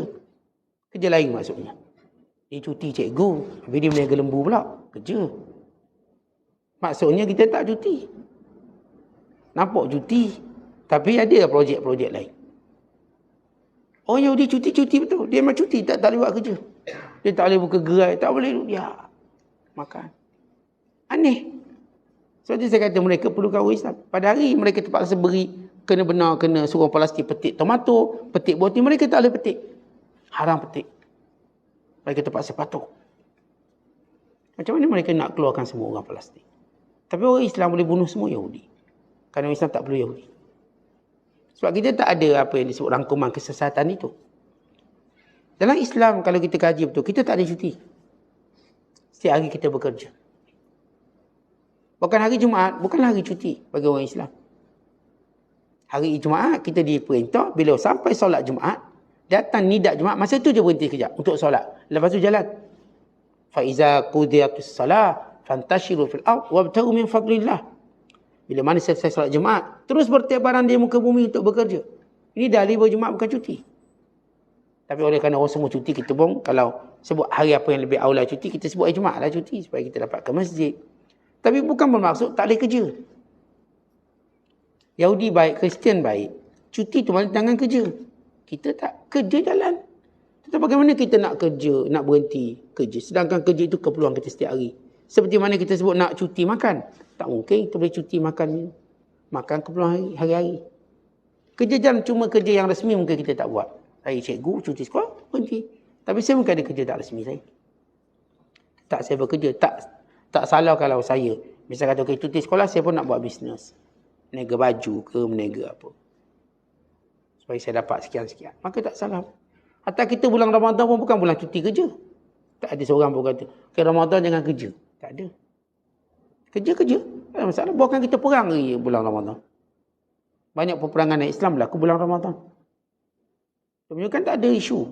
Kerja lain maksudnya. Dia cuti cikgu. Habis dia meniaga lembu pula. Kerja. Maksudnya kita tak cuti. Nampak cuti. Tapi ada projek-projek lain. Orang Yahudi cuti-cuti betul. Dia memang cuti. Tak boleh buat kerja. Dia tak boleh buka gerai. Tak boleh dia makan. Aneh. Sebab itu saya kata mereka perlukan orang Islam. Pada hari mereka terpaksa beri. Kena benar, kena suruh Palestin petik tomato. Petik buah hati. Mereka tak boleh petik. Haram petik. Mereka terpaksa patuh. Macam mana mereka nak keluarkan semua orang Palestin? Tapi orang Islam boleh bunuh semua Yahudi. Kerana orang Islam tak perlu Yahudi. Sebab kita tak ada apa yang disebut rangkuman kesesatan itu. Dalam Islam kalau kita kaji betul, kita tak ada cuti. Setiap hari kita bekerja. Bukan hari Jumaat, bukanlah hari cuti bagi orang Islam. Hari Jumaat kita diperintah bila sampai solat Jumaat, datang nidak Jumaat, masa tu je berhenti kejap untuk solat. Lepas tu jalan. Fa iza qudiyatus salah fantashiru fil ard wabtaghu min fadlillah. Bila mana selesai solat Jumaat, terus bertebaran di muka bumi untuk bekerja. Ini dalil bahawa Jumaat bukan cuti. Tapi oleh kerana orang semua cuti, kita pun kalau sebut hari apa yang lebih aula cuti, kita sebut hari Jumaat lah cuti supaya kita dapat ke masjid. Tapi bukan bermaksud tak boleh kerja. Yahudi baik, Kristian baik. Cuti tu mana tangan kerja. Kita tak kerja jalan. Tetapi bagaimana kita nak kerja, nak berhenti kerja. Sedangkan kerja itu keperluan kita setiap hari. Seperti mana kita sebut nak cuti makan. Tak mungkin kita boleh cuti makan. Makan keperluan hari-hari. Kerja jalan cuma kerja yang resmi mungkin kita tak buat. Saya cikgu, cuti sekolah, berhenti. Tapi saya mungkin ada kerja tak resmi saya. Tak saya bekerja. Tak salah kalau saya. Misalnya kata, okay, cuti sekolah saya pun nak buat bisnes. Meniaga baju ke, meniaga apa. Supaya saya dapat sekian-sekian. Maka tak salah. Hatta kita bulan Ramadan pun bukan bulan cuti kerja. Tak ada seorang pun kata, okay, Ramadan jangan kerja. Tak ada. Kerja-kerja. Tak ada masalah. Bukan kita perang bulan Ramadan. Banyak peperangan Islam berlaku bulan Ramadan. Sebenarnya kan tak ada isu.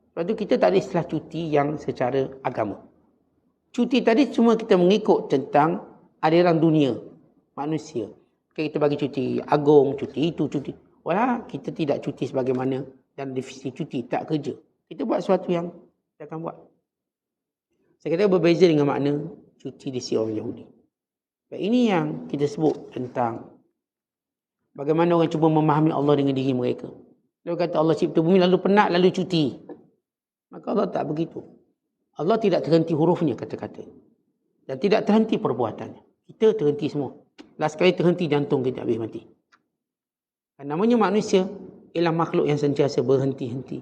Lepas tu kita tak ada istilah cuti yang secara agama. Cuti tadi cuma kita mengikut tentang aliran dunia. Manusia. Okay, kita bagi cuti agung, cuti itu, cuti. Walah, kita tidak cuti sebagaimana dan definisi cuti, tak kerja. Kita buat sesuatu yang kita akan buat. Saya kata berbeza dengan makna cuti di sisi orang Yahudi. Baik, ini yang kita sebut tentang bagaimana orang cuba memahami Allah dengan diri mereka. Dia kata Allah cipta bumi lalu penat lalu cuti. Maka Allah tak begitu. Allah tidak terhenti hurufnya kata-kata. Dan tidak terhenti perbuatannya. Kita terhenti semua. Last sekali terhenti jantung kita habis mati. Dan namanya manusia ialah makhluk yang sentiasa berhenti-henti.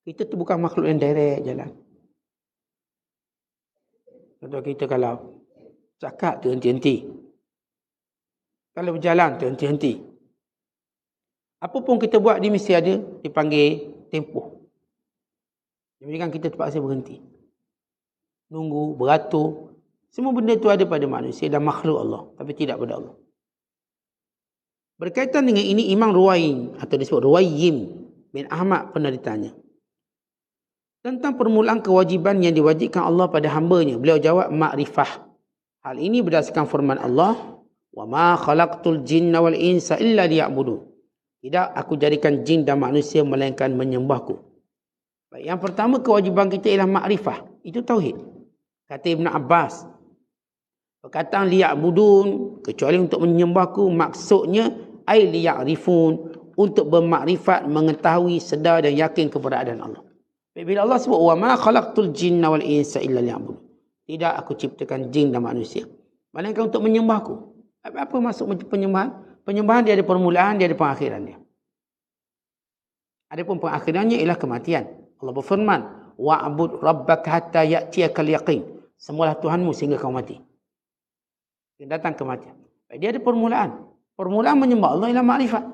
Kita tu bukan makhluk yang direct jalan. Contoh kita kalau cakap terhenti-henti. Kalau berjalan terhenti-henti. Apa pun kita buat dia mesti ada dipanggil tempoh. Jadi kan kita terpaksa berhenti. Nunggu, beratur. Semua benda itu ada pada manusia dan makhluk Allah. Tapi tidak pada Allah. Berkaitan dengan ini Imam Ruwaim atau disebut Ruwaim bin Ahmad pernah ditanya. Tentang permulaan kewajiban yang diwajibkan Allah pada hambanya. Beliau jawab makrifah. Hal ini berdasarkan firman Allah. Wa ma khalaqtul jinna wal insa illa liya'budun. Tidak aku jadikan jin dan manusia melainkan menyembahku. Baik, yang pertama kewajiban kita ialah makrifah. Itu tauhid. Kata Ibn Abbas. Perkataan liya'budun kecuali untuk menyembahku maksudnya ay liya'rifun untuk bermakrifat, mengetahui, sedar dan yakin keberadaan Allah. Bila Allah sebut wa ma khalaqtul jinna wal insa illa liya'budun. Tidak aku ciptakan jin dan manusia melainkan untuk menyembahku. Apa maksud penyembahan? Penyembahan dia ada permulaan, dia ada pengakhiran dia. Adapun pengakhirannya ialah kematian. Allah berfirman, wa'bud rabbaka hatta ya'tiyakal yaqin. Semualah Tuhanmu sehingga kau mati. Dia datang kematian. Dia ada permulaan. Permulaan menyembah Allah ialah makrifat.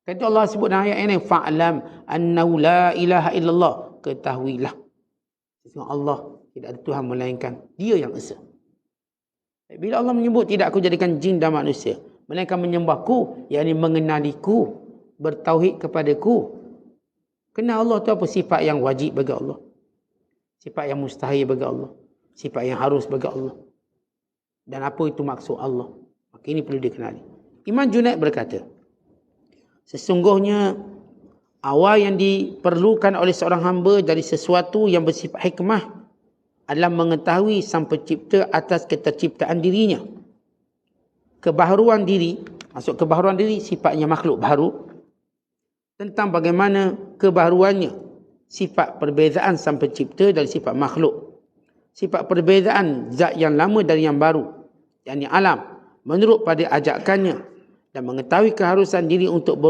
Kata Allah sebut dalam ayat ini, fa'lam annahu la ilaha illallah. Ketahuilah. Sesungguhnya Allah tidak ada Tuhan melainkan Dia yang esa. Bila Allah menyebut tidak aku jadikan jin dan manusia, melainkan menyembahku, yakni mengenaliku, bertauhid kepadaku. Kenal Allah itu apa? Sifat yang wajib bagi Allah. Sifat yang mustahil bagi Allah. Sifat yang harus bagi Allah. Dan apa itu maksud Allah. Maka ini perlu dikenali. Imam Junaid berkata, sesungguhnya awal yang diperlukan oleh seorang hamba dari sesuatu yang bersifat hikmah adalah mengetahui sang pencipta atas keterciptaan dirinya. Kebaharuan diri, maksud kebaharuan diri sifatnya makhluk baharu. Tentang bagaimana kebaharuannya, sifat perbezaan sang pencipta dari sifat makhluk. Sifat perbezaan zat yang lama dari yang baru, yakni alam, menurut pada ajakannya. Dan mengetahui keharusan diri untuk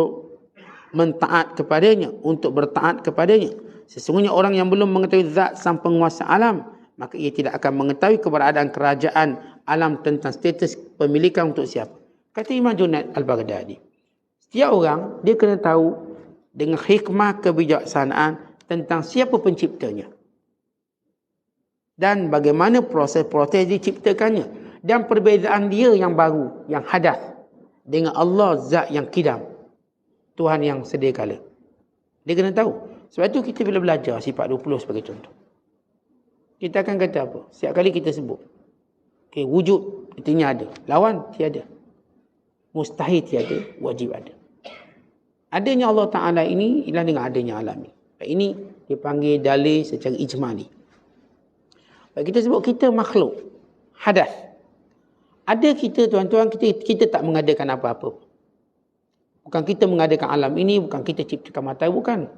mentaat kepadanya, untuk bertaat kepadanya. Sesungguhnya orang yang belum mengetahui zat sang penguasa alam, maka ia tidak akan mengetahui keberadaan kerajaan alam tentang status pemilikan untuk siapa. Kata Imam Junaid Al-Baghdadi, setiap orang dia kena tahu dengan hikmah kebijaksanaan tentang siapa penciptanya dan bagaimana proses-proses diciptakannya dan perbezaan dia yang baru, yang hadas dengan Allah zat yang kidam, Tuhan yang sedia kala. Dia kena tahu. Sebab itu kita bila belajar sifat 20 sebagai contoh, kita akan kata apa? Setiap kali kita sebut, okay, wujud artinya ada, lawan tiada, mustahil tiada, wajib ada. Adanya Allah Ta'ala ini ialah dengan adanya alam ini. Ini dipanggil dalil secara ijmali. Kita sebut kita makhluk hadas. Ada kita tuan-tuan, kita tak mengadakan apa-apa. Bukan kita mengadakan alam ini, bukan kita ciptakan matahari, bukan.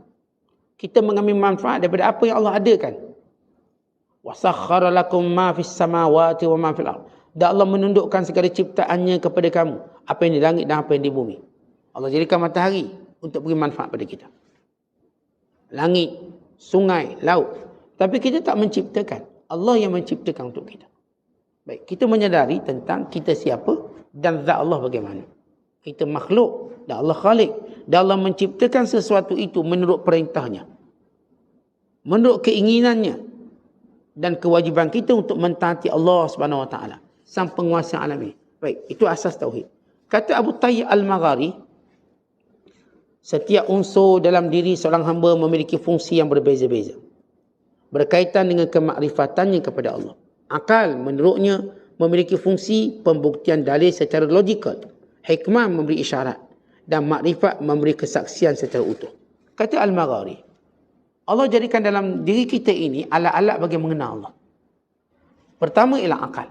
Kita mengambil manfaat daripada apa yang Allah adakan. وَسَخَّرَ لَكُمْ مَا فِي السَّمَاوَاتِ وَمَا فِي الْأَرْضِ. Dan Allah menundukkan segala ciptaannya kepada kamu. Apa yang di langit dan apa yang di bumi. Allah jadikan matahari untuk beri manfaat pada kita. Langit, sungai, laut. Tapi kita tak menciptakan. Allah yang menciptakan untuk kita. Baik, kita menyadari tentang kita siapa dan zat Allah bagaimana. Kita makhluk dan Allah khalik. Dan Allah menciptakan sesuatu itu menurut perintahnya. Menurut keinginannya. Dan kewajiban kita untuk mentaati Allah Subhanahu Wa Taala, sang penguasa alam ini. Baik, itu asas tauhid. Kata Abu Tayyib Al-Maghari, setiap unsur dalam diri seorang hamba memiliki fungsi yang berbeza-beza berkaitan dengan kemakrifatannya kepada Allah. Akal menurutnya memiliki fungsi pembuktian dalil secara logikal, hikmah memberi isyarat dan makrifat memberi kesaksian secara utuh. Kata Al-Maghari, Allah jadikan dalam diri kita ini alat-alat bagi mengenal Allah. Pertama ialah akal.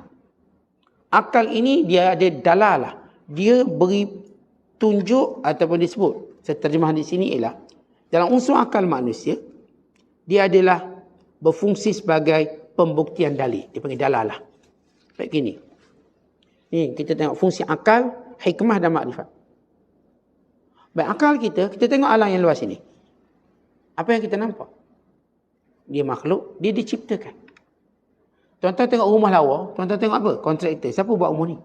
Akal ini dia ada dalalah. Dia beri tunjuk ataupun disebut. Terjemahan di sini ialah dalam unsur akal manusia, dia adalah berfungsi sebagai pembuktian dalil. Dia panggil dalalah. Baik gini. Ni kita tengok fungsi akal, hikmah dan makrifat. Baik akal kita tengok alam yang luas ini. Apa yang kita nampak? Dia makhluk, dia diciptakan. Tuan-tuan tengok rumah lawa, tuan-tuan tengok apa? Kontraktor. Siapa buat rumah ni?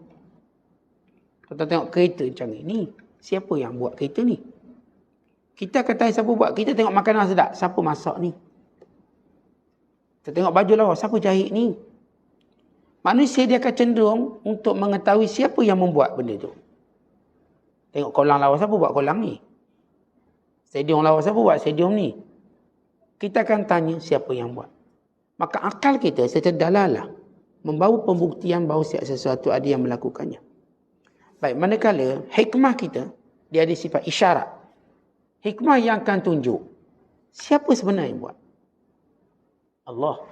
Tuan-tuan tengok kereta macam ni. Siapa yang buat kereta ni? Kita akan tanya siapa buat. Kita tengok makanan sedap. Siapa masak ni? Kita tengok baju lawa. Siapa jahit ni? Manusia dia akan cenderung untuk mengetahui siapa yang membuat benda tu. Tengok kolam lawa. Siapa buat kolam ni? Stadium lawa. Siapa buat stadium ni? Kita akan tanya siapa yang buat. Maka akal kita secara dalalah membawa pembuktian bahawa sesuatu ada yang melakukannya. Baik, manakala hikmah kita, dia ada sifat isyarat. Hikmah yang akan tunjuk siapa sebenarnya yang buat. Allah.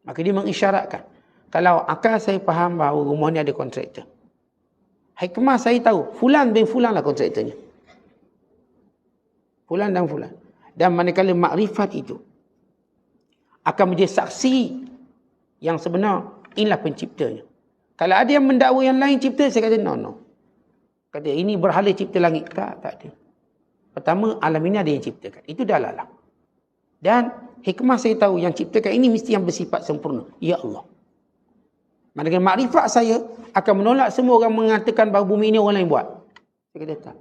Maka dia mengisyaratkan. Kalau akal saya faham bahawa rumah ni ada kontraktor. Hikmah saya tahu, fulan bin fulan lah kontraktornya. Fulan dan fulan. Dan manakala makrifat itu akan menjadi saksi yang sebenar, inilah penciptanya. Kalau ada yang mendakwa yang lain cipta, saya kata no. Kata ini berhala cipta langit. Tak ada. Pertama, alam ini ada yang ciptakan. Itu dalalah. Dan hikmah saya tahu yang ciptakan ini mesti yang bersifat sempurna. Ya Allah. Manakala makrifat saya akan menolak semua orang mengatakan bahawa bumi ini orang lain buat. Saya kata tak.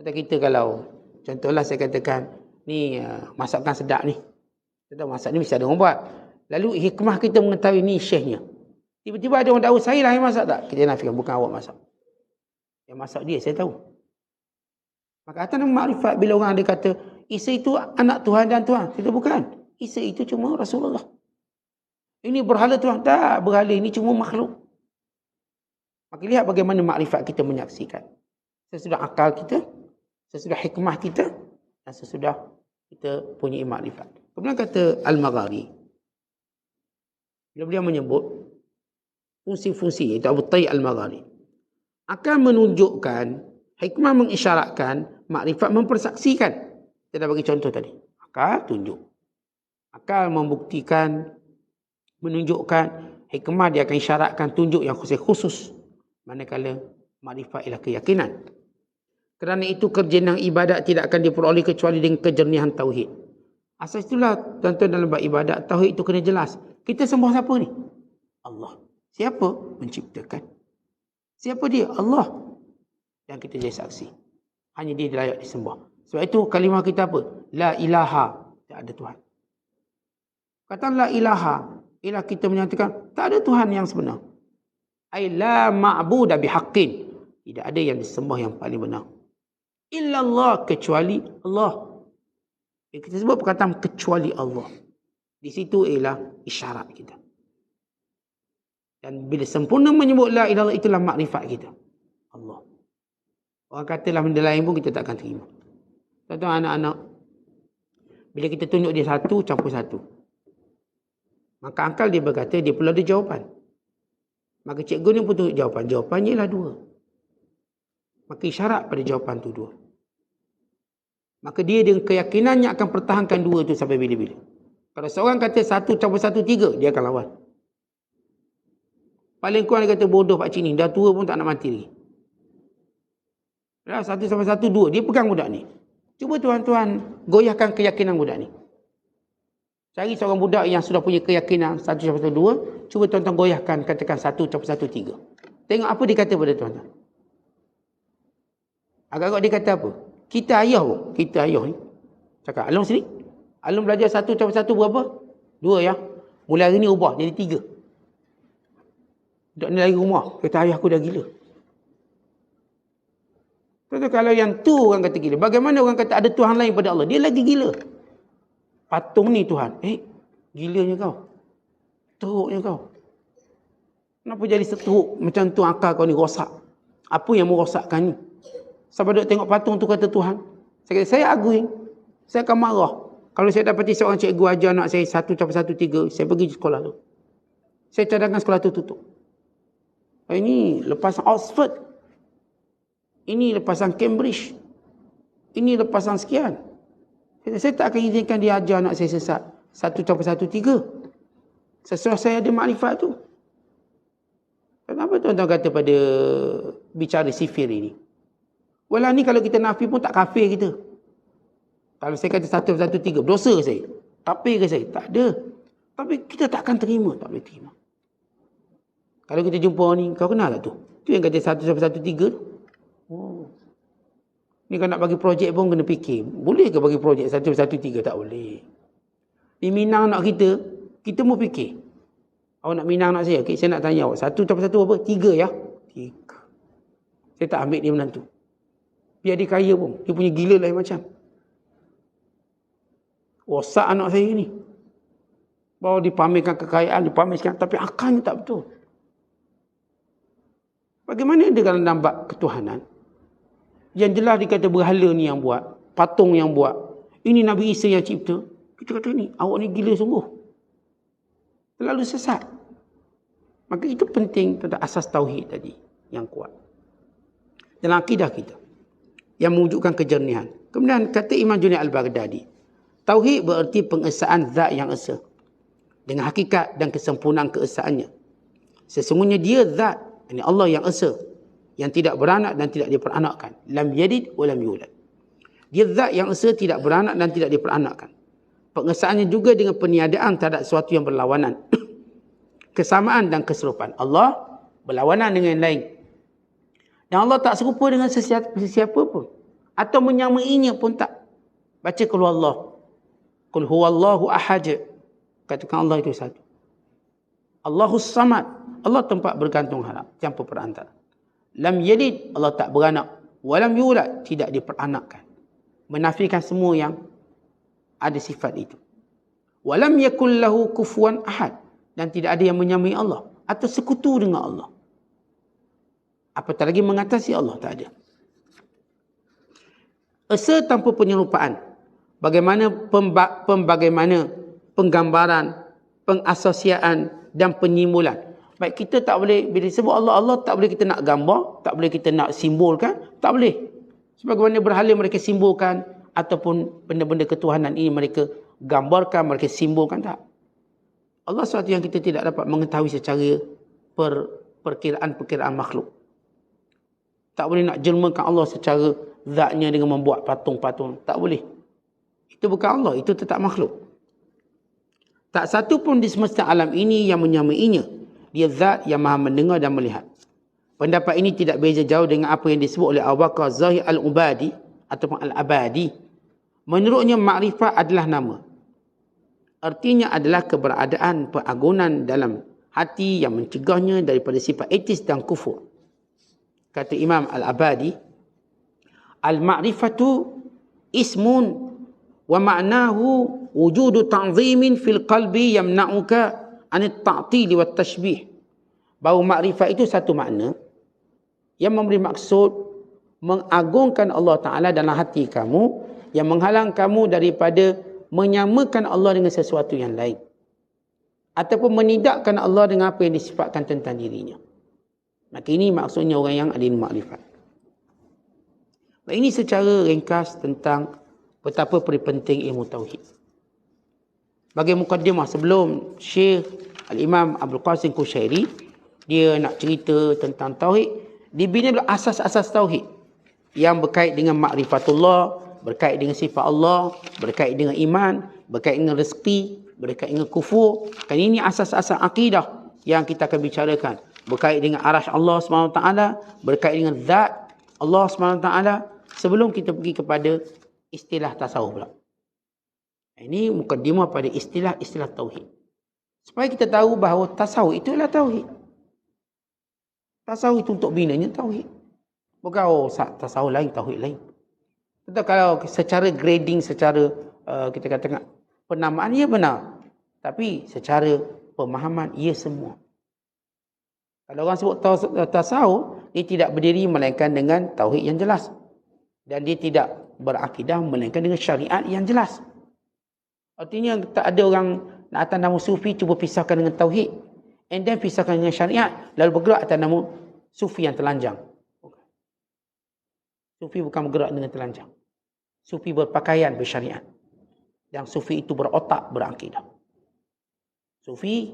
Kata kita kalau, contohlah saya katakan, ni masakan sedap ni. Kita tahu masak ni mesti ada orang buat. Lalu hikmah kita mengetahui ni syekhnya. Tiba-tiba ada orang tahu saya lah yang masak tak? Kita nafikan bukan awak masak. Yang masak dia saya tahu. Maka atas nama makrifat bila orang ada kata Isa itu anak Tuhan dan Tuhan. Kita bukan. Isa itu cuma Rasulullah. Ini berhala Tuhan. Tak, berhala ini cuma makhluk. Maka lihat bagaimana makrifat kita menyaksikan. Sesudah akal kita, sesudah hikmah kita, dan sesudah kita punya makrifat. Kemudian kata Al-Maghari, bila beliau menyebut fungsi-fungsi, iaitu Abu Tayyib Al-Maghari, akan menunjukkan, hikmah mengisyaratkan, makrifat mempersaksikan. Kita dah bagi contoh tadi. Akal tunjuk. Akal membuktikan, menunjukkan, hikmah dia akan isyaratkan, tunjuk yang khusus. Manakala makrifat ialah keyakinan. Kerana itu kerjaan ibadat tidak akan diperoleh kecuali dengan kejernihan tauhid. Asas itulah tuan-tuan dalam bab ibadat, tauhid itu kena jelas. Kita sembah siapa ni? Allah. Siapa? Menciptakan. Siapa dia? Allah. Dan kita jadi saksi. Hanya dia layak disembah. Sebab itu kalimah kita apa? La ilaha. Tak ada Tuhan. Kata la ilaha. Ialah kita menyatakan tak ada Tuhan yang sebenar. Ay la ma'buda bihaqqin. Tidak ada yang disembah yang paling benar. Illallah, kecuali Allah. Kita sebut perkataan kecuali Allah. Di situ ialah isyarat kita. Dan bila sempurna menyebut la ilaha, itulah makrifat kita. Allah. Orang katalah benda lain pun kita takkan terima. Tuan-tuan anak-anak, bila kita tunjuk dia satu, campur satu. Maka akal dia berkata, dia perlu ada jawapan. Maka cikgu ni pun tunjuk jawapan. Jawapannya ialah dua. Maka isyarat pada jawapan tu dua. Maka dia dengan keyakinannya akan pertahankan dua itu sampai bila-bila. Kalau seorang kata satu campur satu tiga, dia akan lawan. Paling kurang dia kata bodoh Pak Cik ni, dah tua pun tak nak mati lagi. Dah satu sampai satu dua, dia pegang budak ni. Cuba tuan-tuan goyahkan keyakinan budak ni. Cari seorang budak yang sudah punya keyakinan satu campur satu dua, cuba tuan-tuan goyahkan, katakan satu campur satu tiga. Tengok apa dia kata pada tuan-tuan. Agak-agak dia kata apa? Kita ayah pun. Kita ayah ni. Cakap, Alung sini. Alung belajar satu campur satu berapa? Dua ya. Mulai hari ni ubah jadi tiga. Budak ni lagi rumah. Kata ayah aku dah gila. Tentu kalau yang tu orang kata gila. Bagaimana orang kata ada Tuhan lain pada Allah? Dia lagi gila. Patung ni Tuhan. Gilanya kau. Teruknya kau. Kenapa jadi seteruk macam tu akal kau ni rosak? Apa yang merosakkan ni? Sampai duk tengok patung tu kata Tuhan. Saya kata, saya arguing. Saya akan marah. Kalau saya dapati seorang cikgu ajar anak saya 1+1=3, saya pergi sekolah tu. Saya cadangkan sekolah tu tutup. Ini lepasan Oxford. Ini lepasan Cambridge. Ini lepasan sekian. Saya tak akan izinkan dia ajar anak saya sesat 1+1=3. Sesuai saya ada makrifat tu. Kenapa tuan-tuan kata pada bicara sifir ini? Walau ni kalau kita nafi pun tak kafir kita. Kalau saya kata 1+1=3, berdosa ke saya? Kafir ke saya? Tak ada. Tapi kita tak akan terima. Tak boleh terima. Kalau kita jumpa orang ni, kau kenal tak tu? Tu yang kata 1+1=3 tu. Oh. Ni kalau nak bagi projek pun kena fikir. Boleh ke bagi projek 1+1=3? Tak boleh. Di minang anak kita mau fikir. Awak nak minang anak saya? Okay, saya nak tanya awak. 1+1 apa? 3 ya? 3. Saya tak ambil dia menantu. Biar dia kaya pun. Dia punya gila lain macam. Rosak anak saya ni. Bawa dipamerkan kekayaan, dipamerkan. Tapi akalnya tak betul. Bagaimana dia kalau nampak ketuhanan? Yang jelas dikata berhala ni yang buat. Patung yang buat. Ini Nabi Isa yang cipta. Kita kata ni, awak ni gila sungguh. Terlalu sesat. Maka itu penting tentang asas tauhid tadi. Yang kuat. Dalam akidah kita. Yang mewujudkan kejernihan. Kemudian kata Imam Junaid Al-Baghdadi. Tauhid bererti pengesaan zat yang esa. Dengan hakikat dan kesempurnaan keesaannya. Sesungguhnya dia zat. Ini Allah yang esa. Yang tidak beranak dan tidak diperanakkan. Lam yalid wa lam yulad. Dia zat yang esa, tidak beranak dan tidak diperanakkan. Pengesaannya juga dengan peniadaan terhadap sesuatu yang berlawanan. Kesamaan dan keserupaan. Allah berlawanan dengan yang lain. Dan Allah tak serupa dengan sesiapa pun. Atau menyamainya pun tak. Baca Qul Huwallah. Qul Huwallahu ahad. Katakan Allah itu satu. Allahus Samad. Allah tempat bergantung harap. Tanpa perantara. Lam yalid. Allah tak beranak. Walam yulad. Tidak diperanakkan. Menafikan semua yang ada sifat itu. Walam yakul lahu kufuwan ahad. Dan tidak ada yang menyamai Allah. Atau sekutu dengan Allah. Apatah lagi mengatasi Allah. Tak ada. Esa tanpa penyerupaan. Bagaimana penggambaran, pengasosiaan dan penyimbolan. Baik, kita tak boleh, bila disebut Allah, Allah tak boleh kita nak gambar, tak boleh kita nak simbolkan, tak boleh. Sebagaimana berhala mereka simbolkan, ataupun benda-benda ketuhanan ini mereka gambarkan, mereka simbolkan, tak. Allah sesuatu yang kita tidak dapat mengetahui secara perkiraan makhluk. Tak boleh nak jelmakan Allah secara zatnya dengan membuat patung-patung. Tak boleh. Itu bukan Allah, itu tetap makhluk. Tak satu pun di semesta alam ini yang menyamainya. Dia zat yang maha mendengar dan melihat. Pendapat ini tidak beza jauh dengan apa yang disebut oleh Abu Bakar Zahir Al-Ubadi ataupun Al-Abadi. Menurutnya makrifat adalah nama. Artinya adalah keberadaan pengagunan dalam hati yang mencegahnya daripada sifat etis dan kufur. Kata Imam Al-Abadi, Al-ma'rifatu ismun wa ma'nahu wujudu ta'zimin fil qalbi yamna'uka anit ta'tili wa tashbih. Bahawa makrifat itu satu makna yang memberi maksud mengagungkan Allah Ta'ala dalam hati kamu, yang menghalang kamu daripada menyamakan Allah dengan sesuatu yang lain. Ataupun menidakkan Allah dengan apa yang disifatkan tentang dirinya. Maka ini maksudnya orang yang ada makrifat. Ini secara ringkas tentang betapa penting ilmu tauhid. Bagi mukaddimah sebelum Syekh Al-Imam Abdul Qasim Kushairi dia nak cerita tentang tauhid, dibina dulu asas-asas tauhid yang berkait dengan makrifatullah, berkait dengan sifat Allah, berkait dengan iman, berkait dengan rezeki, berkait dengan kufur. Kan ini asas-asas akidah yang kita akan bicarakan. Berkait dengan arash Allah SWT, berkait dengan zat Allah SWT, sebelum kita pergi kepada istilah tasawuf pula. Ini mukaddimah pada istilah-istilah tauhid. Supaya kita tahu bahawa tasawuf itu adalah tauhid. Tasawuf itu untuk binanya tauhid. Bukan tasawuf lain, tauhid lain. Tentu kalau secara grading, secara kita katakan penamaan, ia benar. Tapi secara pemahaman, ia semua. Kalau orang sebut tasawuf, dia tidak berdiri melainkan dengan tauhid yang jelas. Dan dia tidak berakidah melainkan dengan syariat yang jelas. Artinya tak ada orang nak atas nama sufi cuba pisahkan dengan tauhid, and then pisahkan dengan syariat, lalu bergerak atas nama sufi yang telanjang. Sufi bukan bergerak dengan telanjang. Sufi berpakaian bersyariat. Yang sufi itu berotak, berakidah. Sufi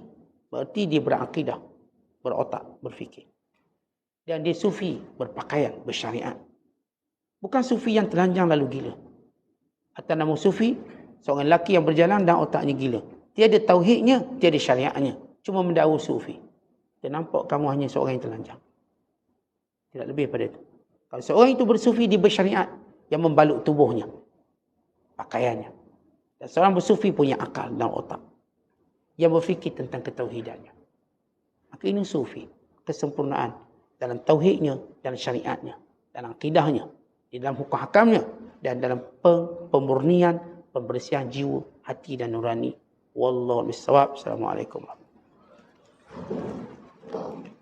berarti dia berakidah, berotak, berfikir. Dan dia sufi berpakaian bersyariat. Bukan sufi yang telanjang lalu gila. Atas nama sufi, seorang lelaki yang berjalan dan otaknya gila. Tiada tauhidnya, tiada syariatnya. Cuma mendakwa sufi. Dia nampak kamu hanya seorang yang telanjang. Tidak lebih pada itu. Kalau seorang itu bersufi, dia bersyariat yang membalut tubuhnya, pakaiannya. Dan seorang bersufi punya akal dan otak yang berfikir tentang ketauhidannya. Maka ini sufi, kesempurnaan dalam tauhidnya, dalam syariatnya, dalam akidahnya, di dalam hukum hakamnya, dan dalam pemurnian, pembersihan jiwa, hati dan nurani. Wallahu a'lam bishawab. Assalamualaikum warahmatullahi wabarakatuh.